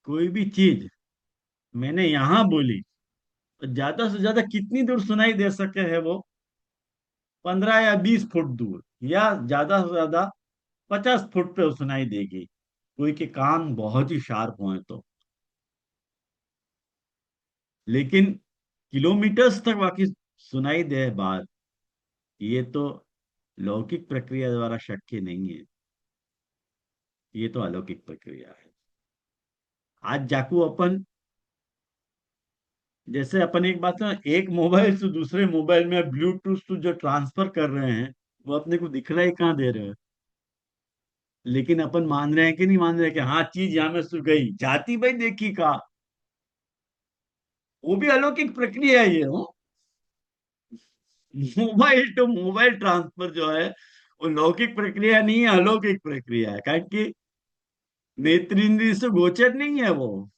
कोई भी चीज मैंने यहां बोली तो ज्यादा से ज्यादा कितनी दूर सुनाई दे सके है वो, 15 या 20 फुट दूर, या ज्यादा से ज्यादा 50 फुट पे वो सुनाई देगी, कोई के कान बहुत ही शार्प हुए तो। लेकिन किलोमीटर्स तक बाकी सुनाई दे बात, ये तो लौकिक प्रक्रिया द्वारा शक्य नहीं है, ये तो अलौकिक प्रक्रिया है। आज जाकू अपन, जैसे अपन एक बात ना, एक मोबाइल से दूसरे मोबाइल में ब्लूटूथ से जो ट्रांसफर कर रहे हैं, वो अपने को दिखलाई कहाँ दे रहे हैं। लेकिन अपन मान रहे हैं कि नहीं मान रहे हैं कि हाँ चीज यहाँ में सु गई जाती भाई देखी का, वो भी अलौकिक प्रक्रिया है ये हो। मोबाइल टू मोबाइल ट्रांसफर जो है, वो लौकिक प्रक्रिया नहीं है, अलौकिक प्रक्रिया है, कारण कि नेत्र इंद्रिय से गोचर नहीं है वो।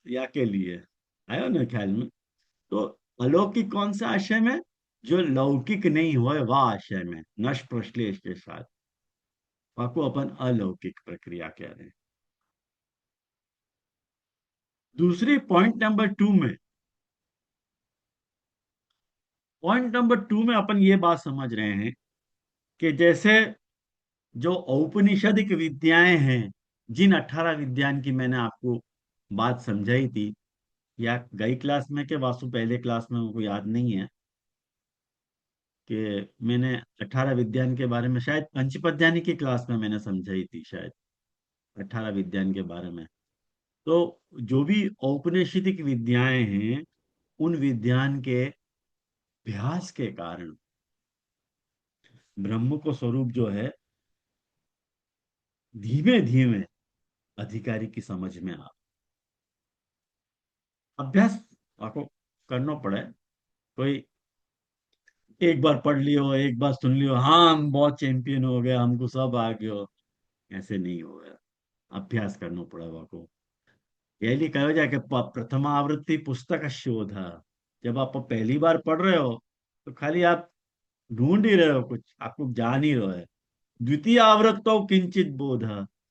या के लिए आयो ना ख्याल में। तो अलौकिक कौन सा आशय में, जो लौकिक नहीं हुआ वह आशय में, नष्ट प्रश्लेष के साथ, वाको अपन अलौकिक प्रक्रिया कह रहे हैं। दूसरी पॉइंट नंबर 2 में अपन ये बात समझ रहे हैं कि जैसे जो औपनिषदिक विद्याएं हैं, जिन 18 विद्यान की मैंने आपको बात समझाई थी, या गई क्लास में के वासु पहले क्लास में, मुझको याद नहीं है कि मैंने 18 विद्यान के बारे में, शायद पंचपद्यानी की क्लास में मैंने समझाई थी शायद 18 विद्यान के बारे में। तो जो भी औपनिषदिक विद्याएं हैं, उन विद्यान के अभ्यास के कारण ब्रह्म को स्वरूप जो है धीमे धीमे अधिकारी की समझ में आ। अभ्यास आपको करना पड़े। कोई एक बार पढ़ लियो, एक बार सुन लियो, हाँ हम बहुत चैंपियन हो गए, हमको सब आ गयो, ऐसे नहीं होगा। अभ्यास करना पड़ेगा आपको। यही कहो जाए कि प्रथमावृत्ति पुस्तक शोध। जब आप पहली बार पढ़ रहे हो तो खाली आप ढूंढ ही रहे हो, कुछ आपको जान ही रहे हो। द्वितीय आवृत्तो किंचित बोध।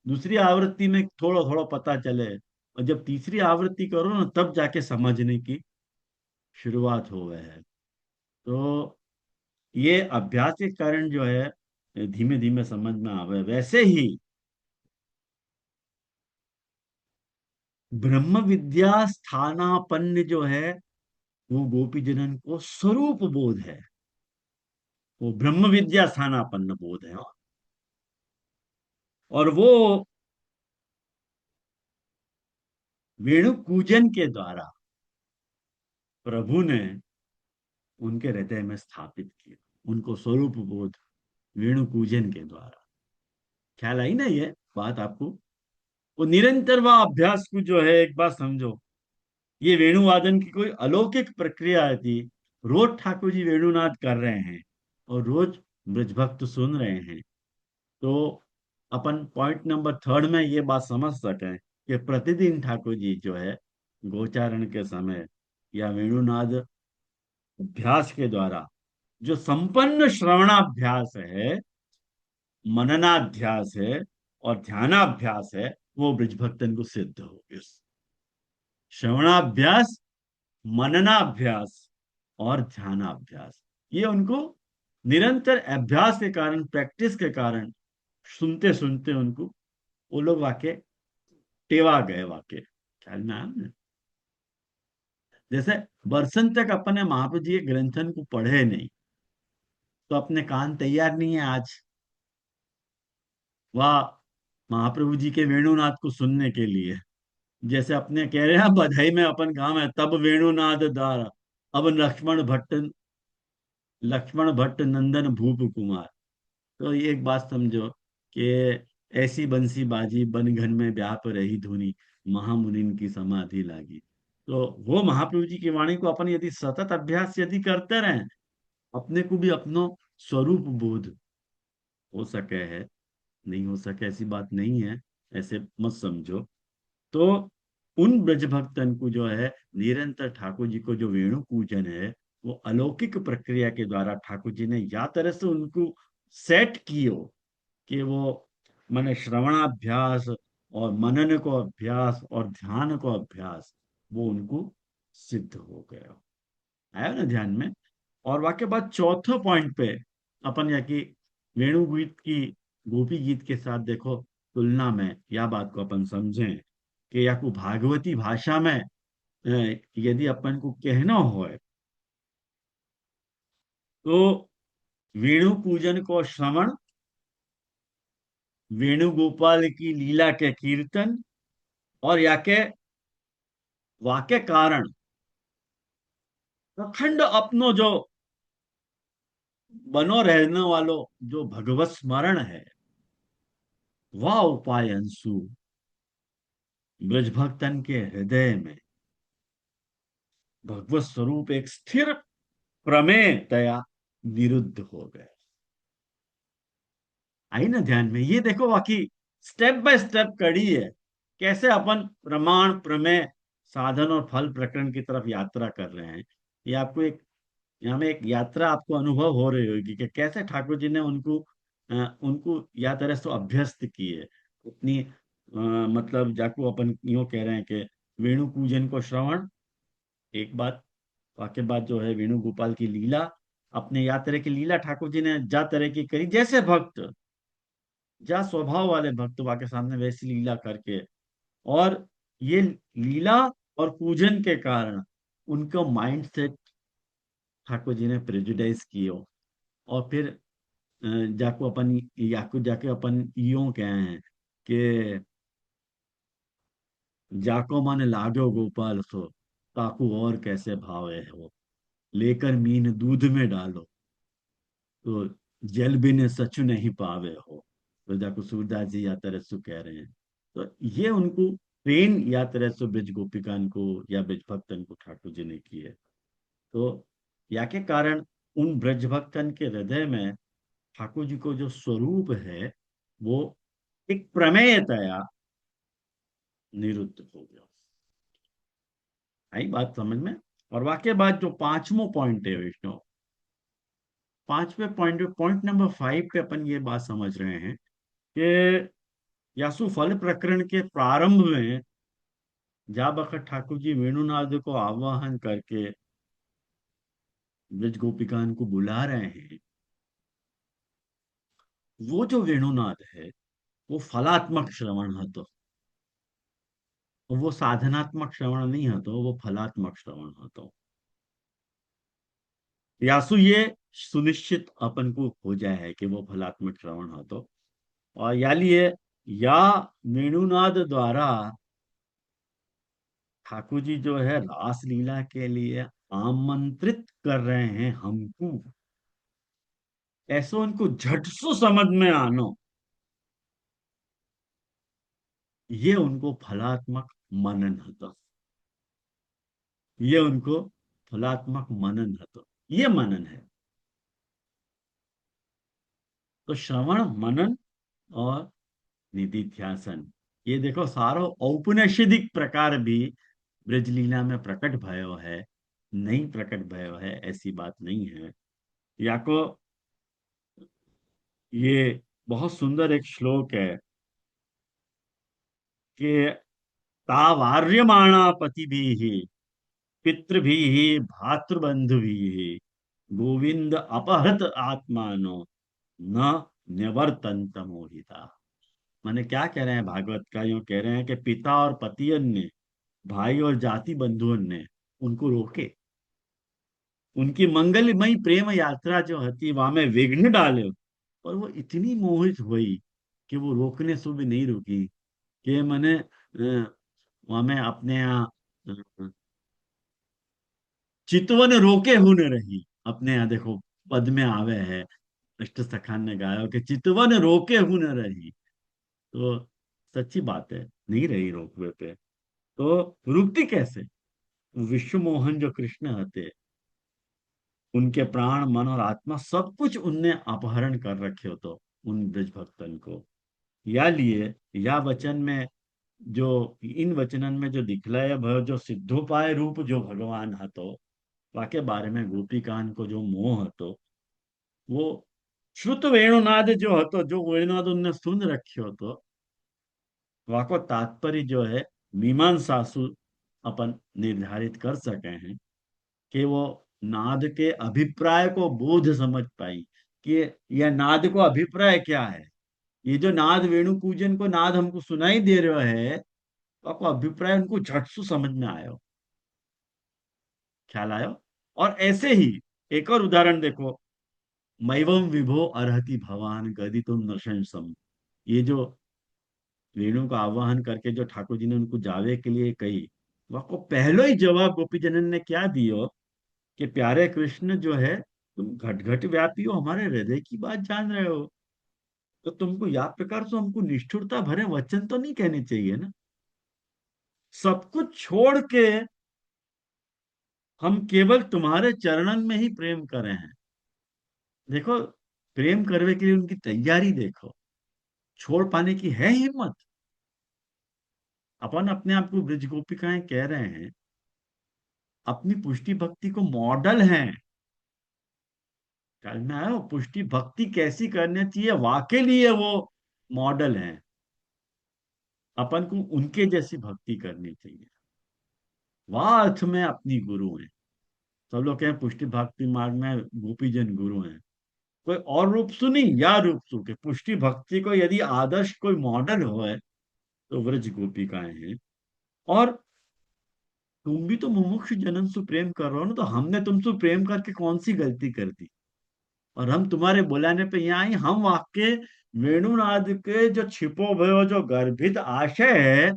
दूसरी आवृत्ति में थोड़ा थोड़ा पता चले, और जब तीसरी आवृत्ति करो ना तब जाके समझने की शुरुआत हो गए है। तो ये अभ्यास के कारण जो है धीमे धीमे समझ में आवे। वैसे ही ब्रह्म विद्या स्थानापन्न जो है वो गोपी जनन को स्वरूप बोध है। वो ब्रह्म विद्या स्थानापन्न बोध है। और वो वेणु कूजन के द्वारा प्रभु ने उनके हृदय में स्थापित किया, उनको स्वरूप बोध वेणु कूजन के द्वारा। ख्याल आई ना ये बात आपको? वो निरंतर वह अभ्यास को जो है एक बात समझो, ये वेणुवादन की कोई अलौकिक प्रक्रिया थी। रोज ठाकुर जी वेणुनाद कर रहे हैं और रोज ब्रजभक्त सुन रहे हैं। तो अपन पॉइंट नंबर थर्ड में ये बात समझ सकें कि प्रतिदिन ठाकुर जी जो है गोचारण के समय या वेणुनाद अभ्यास के द्वारा जो संपन्न श्रवणाभ्यास है, मननाध्यास है और ध्यानाभ्यास है, वो ब्रजभक्तन को सिद्ध हो गया। श्रवणाभ्यास, मननाभ्यास और ध्यानाभ्यास, ये उनको निरंतर अभ्यास के कारण, प्रैक्टिस के कारण, सुनते सुनते उनको वो लोग वाक्य टेवा गए वाक्य। ख्याल में आया ना? जैसे बरसन तक अपने महाप्रभु जी के ग्रंथन को पढ़े नहीं तो अपने कान तैयार नहीं है आज वाह महाप्रभु जी के वेणुनाद को सुनने के लिए। जैसे अपने कह रहे हैं बधाई में अपन गाँव है, तब वेणुनाद दार अब लक्ष्मण भट्ट नंदन भूप कुमार। तो ये एक बात समझो कि ऐसी बंसी बाजी बन घन में व्याप रही धुनी, महामुनिन की समाधि लागी। तो वो महाप्रभु जी की वाणी को अपन यदि सतत अभ्यास यदि करते रहें, अपने को भी अपनो स्वरूप बोध हो सके है। नहीं हो सके ऐसी बात नहीं है, ऐसे मत समझो। तो उन ब्रज भक्तन को जो है निरंतर ठाकुर जी को जो वेणु पूजन है, वो अलौकिक प्रक्रिया के द्वारा ठाकुर जी ने या तरह से उनको सेट कियो कि वो माने श्रवणाभ्यास और मनन को अभ्यास और ध्यान को अभ्यास वो उनको सिद्ध हो गया। आया ना ध्यान में? और वाक्य बात चौथे पॉइंट पे अपन या कि वेणु गीत की गोपी गीत के साथ देखो तुलना में या बात को अपन समझें कि या को भागवती भाषा में यदि अपन को कहना हो तो वेणु पूजन को श्रवण, वेणुगोपाल की लीला के कीर्तन और या के वाक्य कारण अखंड अपनो जो बनो रहने वालो जो भगवत स्मरण है, वह उपाय अंशु ब्रजभक्तन के हृदय में भगवत स्वरूप एक स्थिर प्रमेय तया निरुद्ध हो गए। आई ना ध्यान में? ये देखो बाकी स्टेप बाय स्टेप कड़ी है, कैसे अपन प्रमाण प्रमेय साधन और फल प्रकरण की तरफ यात्रा कर रहे हैं। ये आपको एक यहाँ में एक यात्रा आपको अनुभव हो रही होगी कि कैसे ठाकुर जी ने उनको या तरह से अभ्यस्त किए उतनी मतलब जाको अपन यूं कह रहे हैं कि वेणु पूजन को श्रवण एक बात, वाक्य बात जो है वेणु गोपाल की लीला, अपने या तरह की लीला ठाकुर जी ने जा तरह की करी, जैसे भक्त जा स्वभाव वाले भक्त वाके सामने वैसी लीला करके, और ये लीला और पूजन के कारण उनका माइंड सेट ठाकुर जी ने प्रेजुडाइज कियो। और फिर जाको अपन याकू जाके अपन यूं कहे हैं कि जाको मन लागो गोपाल सो ताकू और कैसे भावे हो, लेकर मीन दूध में डालो तो जल बिन सचु नहीं पावे हो। तो को सूरदास जी यातरसु कह रहे हैं। तो ये उनको ट्रेन यातरसु ब्रज गोपिकान को या ब्रज भक्तन को ठाकुर जी ने की है। तो या के कारण उन ब्रज भक्तन के हृदय में ठाकुर जी को जो स्वरूप है वो एक प्रमेयतया निरुद्ध हो गया। आई बात समझ में। और वाक्य बात जो पांचवो पॉइंट है विष्णु, पांचवें पॉइंट पॉइंट नंबर 5 पे अपन ये बात समझ रहे हैं कि यासु फल प्रकरण के प्रारंभ में जा बखत ठाकुर जी वेणुनाद को आवाहन करके ब्रज गोपिकान को बुला रहे हैं, वो जो वेणुनाद है वो फलात्मक श्रवण हतो, वो साधनात्मक श्रवण नहीं हतो, वो फलात्मक श्रवण हतो। यासु ये सुनिश्चित अपन को हो जाए है कि वो फलात्मक श्रवण हतो। और या लिए या वेणुनाद द्वारा ठाकुर जी जो है रास लीला के लिए आमंत्रित कर रहे हैं हमको, ऐसा उनको झट से समझ में आनो, ये उनको फलात्मक मनन होता, ये उनको फलात्मक मनन होता, ये मनन है। तो श्रवण मनन और निधिध्यासन, ये देखो सारो औपनिषदिक प्रकार भी ब्रजलीला में प्रकट भयो है, नहीं प्रकट भयो है ऐसी बात नहीं है। या को ये बहुत सुंदर एक श्लोक है कि तावार्यमाणा पतिभिः पितृभिः भातृबंधुभिः गोविंद अपहृत आत्मानो न निवर्तन्त मोहिता। माने क्या कह रहे हैं भागवत का, यूं कह रहे हैं कि पिता और पतियन ने, भाई और जाति बंधुओं ने उनको रोके, उनकी मंगलमयी प्रेम यात्रा जो होती वहां में विघ्न डाले, और वो इतनी मोहित हुई कि वो रोकने से भी नहीं रुकी, कि मैंने वहां में अपने यहाँ चितवन रोके हूं न रही, अपने यहाँ देखो पद में आवे है, अष्ट सखान ने गाया कि चितवन रोके हूं न रही। तो सच्ची बात है, नहीं रही रोकवे पे। तो रुकती कैसे? विश्व मोहन जो कृष्ण हते, उनके प्राण मन और आत्मा सब कुछ उनने अपहरण कर रखे हो, तो उन ब्रज भक्तन को या लिए या वचन में जो, इन वचनन में जो दिखलाय भयो जो सिद्धोपाय रूप जो भगवान हतो, वाके बारे में गोपिकान को जो मोह हतो, वो श्रुत वेणुनाद जो हतो, जो वेणुनाद उनने सुन रखे तो वाको तात्पर्य जो है मीमांसासु अपन निर्धारित कर सके हैं, कि वो नाद के अभिप्राय को बोध समझ पाई कि यह नाद को अभिप्राय क्या है। ये जो नाद वेणु पूजन को नाद हमको सुनाई दे रहा है, तो आपको अभिप्राय उनको झट से समझ में आयो, ख्याल आयो। और ऐसे ही एक और उदाहरण देखो, मैवम विभो अर्हति भवान गदि तुम नृशंसम, ये जो वेणु का आवाहन करके जो ठाकुर जी ने उनको जावे के लिए कही, वह को पहलो ही जवाब गोपी जनन ने क्या दियो कि प्यारे कृष्ण जो है, तुम घट घट व्यापी हो, हमारे हृदय की बात जान रहे हो, तो तुमको या प्रकार से हमको निष्ठुरता भरे वचन तो नहीं कहने चाहिए ना। सब कुछ छोड़ के हम केवल तुम्हारे चरणन में ही प्रेम करें हैं। देखो, प्रेम करने के लिए उनकी तैयारी देखो, छोड़ पाने की है हिम्मत। अपन अपने आप को ब्रज गोपिकाएं कह रहे हैं, अपनी पुष्टि भक्ति को मॉडल हैं। ख्याल में आयो, पुष्टि भक्ति कैसी करनी चाहिए वाके लिए वो मॉडल हैं। अपन को उनके जैसी भक्ति करनी चाहिए, वह अर्थ में अपनी गुरु हैं। सब लोग कहें पुष्टि भक्ति मार्ग में गोपी जन गुरु हैं, कोई और रूप सु नहीं, या रूप सु के पुष्टि भक्ति को यदि आदर्श कोई मॉडल हो है, तो व्रज गोपिकाएं हैं। और तुम भी तो मुमुक्षु जनन से प्रेम कर रहे हो ना, तो हमने तुमसे प्रेम करके कौन सी गलती कर दी, और हम तुम्हारे बुलाने पे यहाँ आई। हम वाक्य वेणुनाद के जो छिपो भयो जो गर्भित आशय है,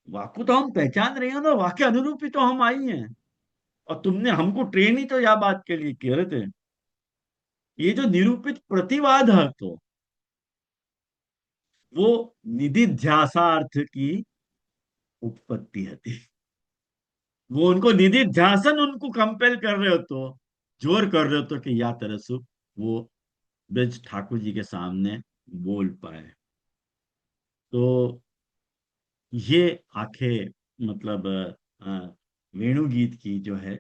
वाकु तो हम पहचान रहे हो ना, वाक्य अनुरूप ही तो हम आई हैं। और तुमने हमको ट्रेन ही तो यह बात के लिए किए रहे थे। ये जो निरूपित प्रतिवाद है, तो वो निधिध्यासार्थ की उत्पत्ति है। वो उनको निधिध्यासन उनको कंपेल कर रहे हो तो, जोर कर रहे हो तो कि या तरसु वो ब्रज ठाकुर जी के सामने बोल पाए। तो ये आखे मतलब वेणु गीत की जो है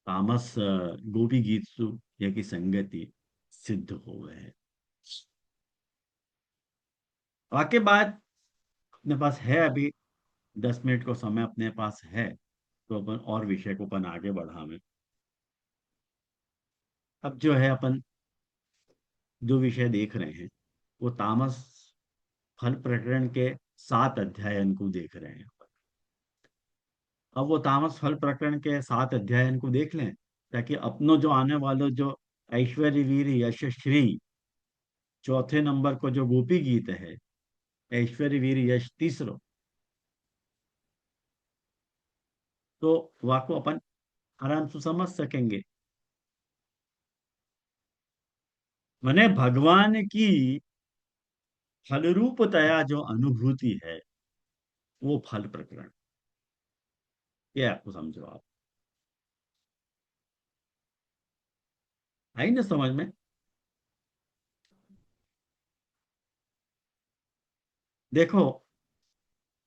तामस गोपी गीत सु या की संगति सिद्ध हो गए हैं। वाक्य बात अपने पास है अभी, 10 मिनट को समय अपने पास है, तो अपन और विषय को अपन आगे बढ़ावें। अब जो है अपन जो विषय देख रहे हैं वो तामस फल प्रकरण के 7 अध्यायन को देख रहे हैं। अब वो तामस फल प्रकरण के 7 अध्यायन को देख लें, ताकि अपनों जो आने वालों जो ऐश्वर्य वीर यश श्री चौथे नंबर को जो गोपी गीत है, ऐश्वर्य वीर यश तीसरो, तो वाको अपन आराम से समझ सकेंगे। मैंने भगवान की फलरूपतया जो अनुभूति है वो फल प्रकरण, ये आपको समझो आप, आई ना समझ में। देखो,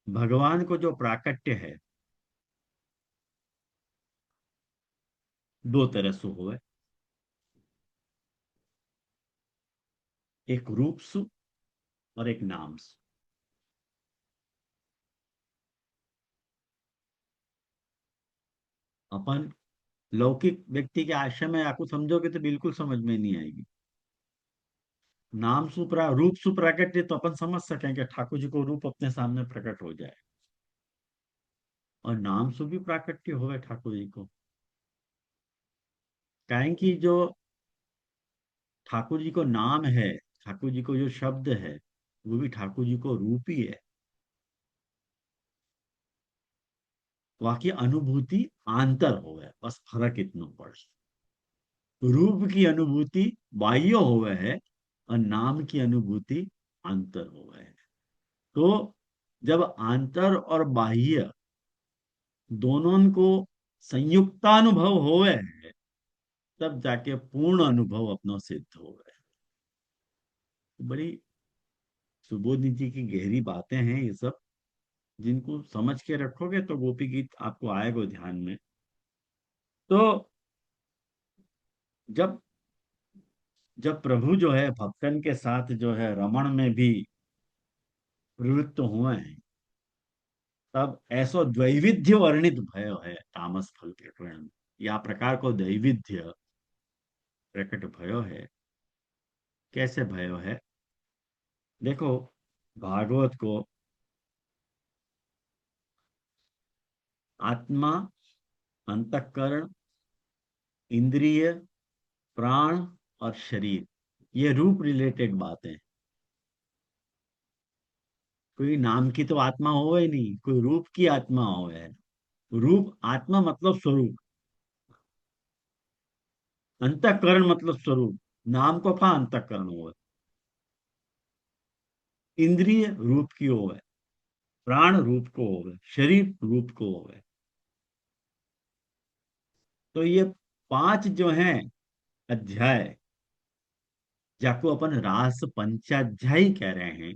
भगवान को जो प्राकट्य है दो तरह से हुए, एक रूप सु और एक नाम सु। अपन लौकिक व्यक्ति के आश्रम में आपको समझोगे तो बिल्कुल समझ में नहीं आएगी। नाम सुप्रा रूप सुप्राकट्य तो अपन समझ सकेंगे, ठाकुर जी को रूप अपने सामने प्रकट हो जाए, और नाम सु भी प्राकट्य हो ठाकुर जी को। काहे कि जो ठाकुर जी को नाम है, ठाकुर जी को जो शब्द है, वो भी ठाकुर जी को रूप ही है। वाकई अनुभूति आंतर हो गया, बस फर्क इतना पड़। रूप की अनुभूति बाह्य हो गए है, और नाम की अनुभूति आंतर हो गए है। तो जब आंतर और बाह्य दोनों को संयुक्तानुभव हो गए हैं, तब जाके पूर्ण अनुभव अपना सिद्ध हो गए। बड़ी सुबोधि जी की गहरी बातें हैं ये सब, जिनको समझ के रखोगे तो गोपी गीत आपको आएगा ध्यान में। तो जब जब प्रभु जो है भक्तन के साथ जो है रमण में भी प्रवृत्त हुए हैं, तब ऐसो द्वैविध्य वर्णित भयो है तामस फल प्रकरण में। या प्रकार को दैविध्य प्रकट भयो है। कैसे भयो है? देखो, भागवत को आत्मा, अंतःकरण, इंद्रिय, प्राण और शरीर, ये रूप रिलेटेड बातें। कोई नाम की तो आत्मा हो ही नहीं, कोई रूप की आत्मा हो है। रूप आत्मा मतलब स्वरूप, अंतःकरण मतलब स्वरूप, नाम को फा अंतःकरण हो, इंद्रिय रूप की हो है, प्राण रूप को हो है, शरीर रूप को हो है। तो ये 5 जो हैं अध्याय, जाको अपन रास पंचाध्यायी कह रहे हैं,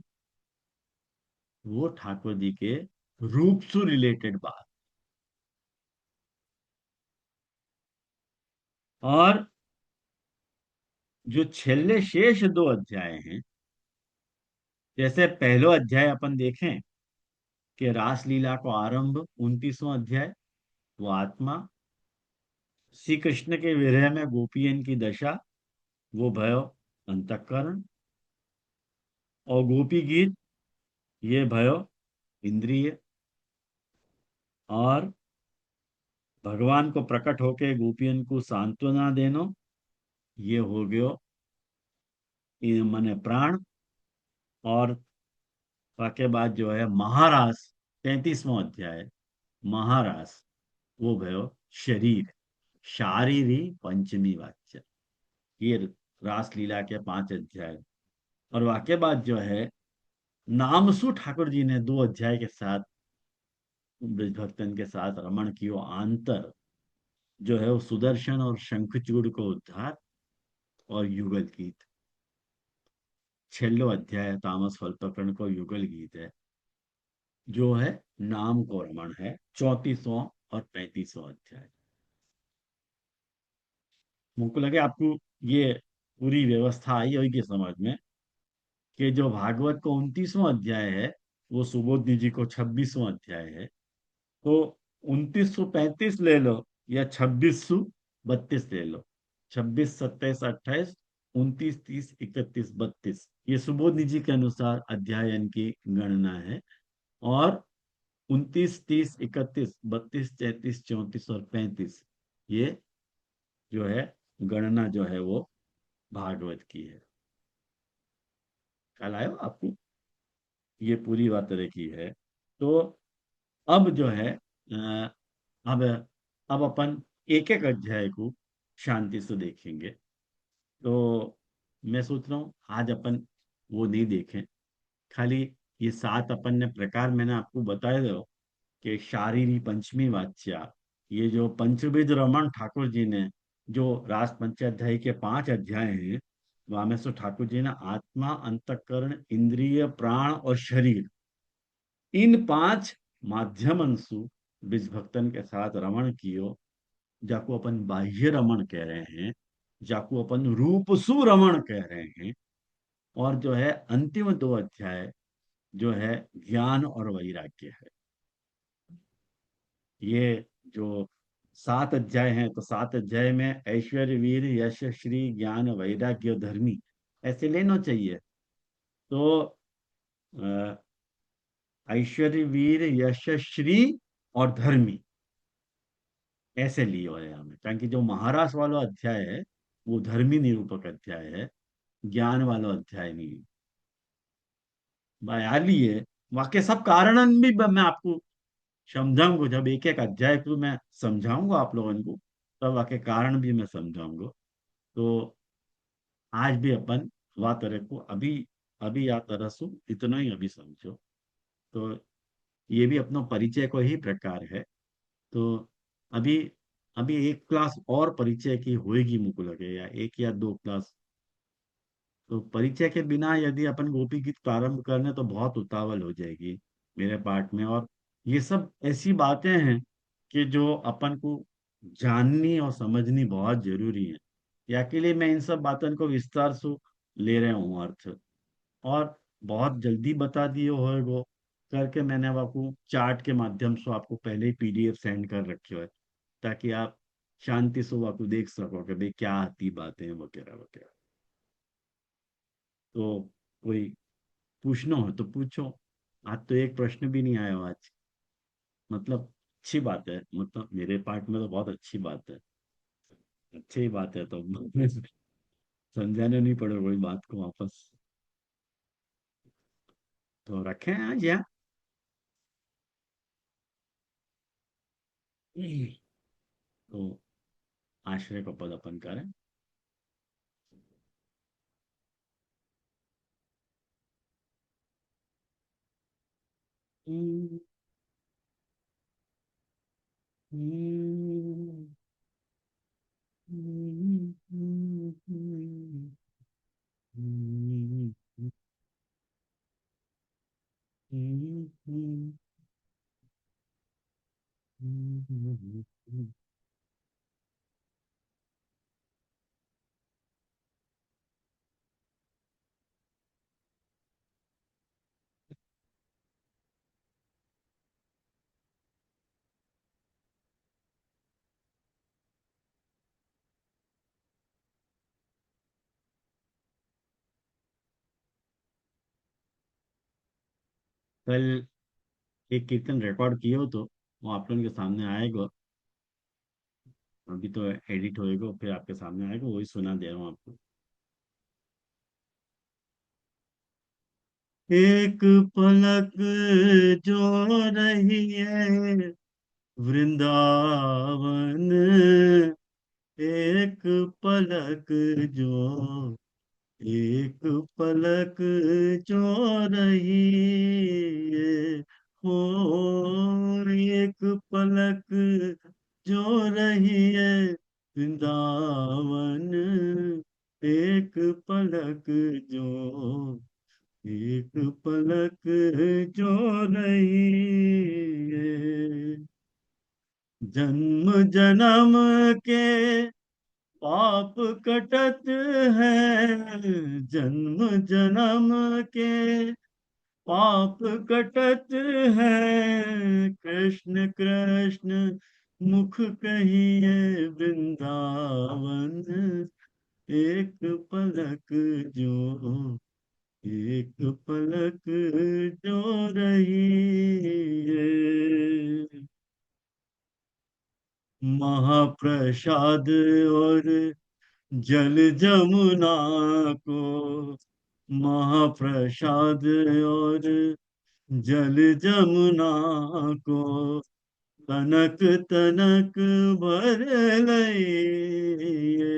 वो ठाकुर जी के रूप से रिलेटेड बात। और जो छेले शेष 2 अध्याय हैं, जैसे पहलो अध्याय अपन देखें कि रासलीला को आरंभ, 29वां अध्याय, वो आत्मा, श्री कृष्ण के विरह में गोपियन की दशा, वो भयो अंतःकरण, और गोपी गीत, ये भयो इंद्रिय, और भगवान को प्रकट होके गोपियन को सांत्वना देनो, ये हो गयो मने प्राण। और वाके बाद जो है महारास, 33वां अध्याय, महारास, वो भयो शरीर, शारीरी पंचमी वाच्य। ये रास लीला के 5 अध्याय। और वाके बाद जो है नामसु ठाकुर जी ने 2 अध्याय के साथ ब्रजभक्तन के साथ रमण की वो आंतर जो है वो सुदर्शन और शंखचूड़ को उद्धार और युगल गीत। छेल्लो अध्याय तामस फल प्रकरण को युगल गीत है, जो है नाम को रमण है, 34वां और 35वां अध्याय। मुझको लगे आपको ये पूरी व्यवस्था आई होगी समझ में, कि जो भागवत को 29वां अध्याय है वो सुबोधि जी को 26वां अध्याय है। तो 2935 ले लो या 2632 ले लो। 26, 27, 28, 29, 30, 31, 32 ये सुबोधि जी के अनुसार अध्यायन की गणना है। और 29, 30, 31, 32, 33, 34 और 35 ये जो है गणना जो है वो भागवत की है। ख्याल आयो आपको? ये पूरी बात तरह की है। तो अब जो है अब अब अपन एक एक अध्याय को शांति से देखेंगे। तो मैं सोच रहा हूँ आज अपन वो नहीं देखें, खाली ये 7 अपन ने प्रकार मैंने आपको बताया दो कि शारीरी पंचमी वाच्या, ये जो पंचविध रमन ठाकुर जी ने जो रास पंचाध्यायी के 5 अध्याय हैं, वहां में से ठाकुर जी ने आत्मा, अंतःकरण, इंद्रिय, प्राण और शरीर, इन 5 माध्यमंसु बीज भक्तन के साथ रमण कियो, जाको अपन बाह्य रमण कह रहे हैं, जाको अपन रूपसु रमण कह रहे हैं। और जो है अंतिम 2 अध्याय जो है ज्ञान और वैराग्य है। ये जो 7 अध्याय हैं, तो 7 अध्याय में ऐश्वर्य, वीर, यश, श्री, ज्ञान, वैराग्य, धर्मी ऐसे लेना चाहिए। तो अ, ऐश्वर्य, वीर, यश, श्री और धर्मी ऐसे लिए हुए हैं हमें, क्योंकि जो महाराज वाला अध्याय है वो धर्मी निरूपक अध्याय है, ज्ञान वाला अध्याय नहीं है। बयाली है। वाक्य सब कारण भी मैं आपको समझाऊंगा, जब एक एक अध्याय को मैं समझाऊंगा आप लोगों को, तब वाक्य कारण भी मैं समझाऊंगा। तो आज भी अपन वा तरह को अभी अभी या तरह सु इतना ही अभी समझो। तो ये भी अपना परिचय को ही प्रकार है। तो अभी अभी एक क्लास और परिचय की होएगी मुझको लगे, या एक या दो क्लास। तो परिचय के बिना यदि अपन गोपी गीत प्रारंभ करने तो बहुत उतावल हो जाएगी मेरे पार्ट में। और ये सब ऐसी बातें हैं कि जो अपन को जाननी और समझनी बहुत जरूरी है। या के लिए मैं इन सब बातों को विस्तार से ले रहा हूँ अर्थ। और बहुत जल्दी बता दिए होए वो करके मैंने अब आपको चार्ट के माध्यम से आपको पहले ही पीडीएफ सेंड कर रखे हो है, ताकि आप शांति से वो आपको देख सको कि भाई क्या आती बातें हैं वगैरह वगैरह। तो कोई पूछना हो तो पूछो। आज तो एक प्रश्न भी नहीं आया हो आज, मतलब अच्छी बात है, मतलब मेरे पार्ट में तो बहुत अच्छी बात है। अच्छी बात है तो समझाने नहीं पड़े कोई बात को वापस। तो रखें आज या तो आश्रय को पद अपन करें। हम्म, हम्म, हम्म, हम्म, हम्म, हम्म, हम्म, हम्म। कल एक कीर्तन रिकॉर्ड किए हो तो वो आप लोगों के सामने आएगा। अभी तो एडिट होएगा फिर आपके सामने आएगा, वही सुना दे रहा हूँ आपको। एक पलक जो रही है वृंदावन, एक पलक जो एक पलक जो रही है, हो एक पलक जो रही है वृंदावन, एक पलक जो, एक पलक जो रही है। जन्म जन्म के पाप कटत है, जन्म जन्म के पाप कटत है, कृष्ण कृष्ण मुख कहिए वृंदावन, एक पलक जो, एक पलक जो रही है। महाप्रसाद और जल जमुना को, महाप्रसाद और जल जमुना को, तनक तनक भर लइए।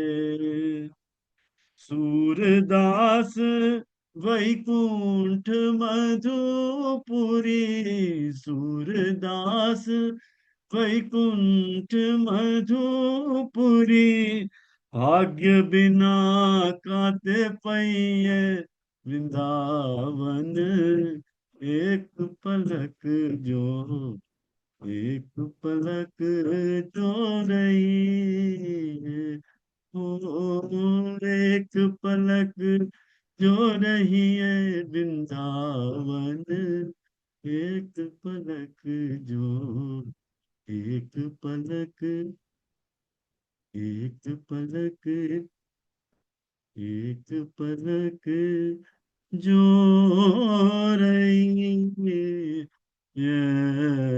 सूरदास वैकुंठ मधुपुरी, सूरदास वैकुंठ मधुपुरी, भाग्य बिना काते पइए वृंदावन, एक पलक जो, एक पलक जो रही है, ओ एक पलक जो रही है वृंदावन, एक पलक जो, एक पलक, एक पलक, एक पलक जो रही है।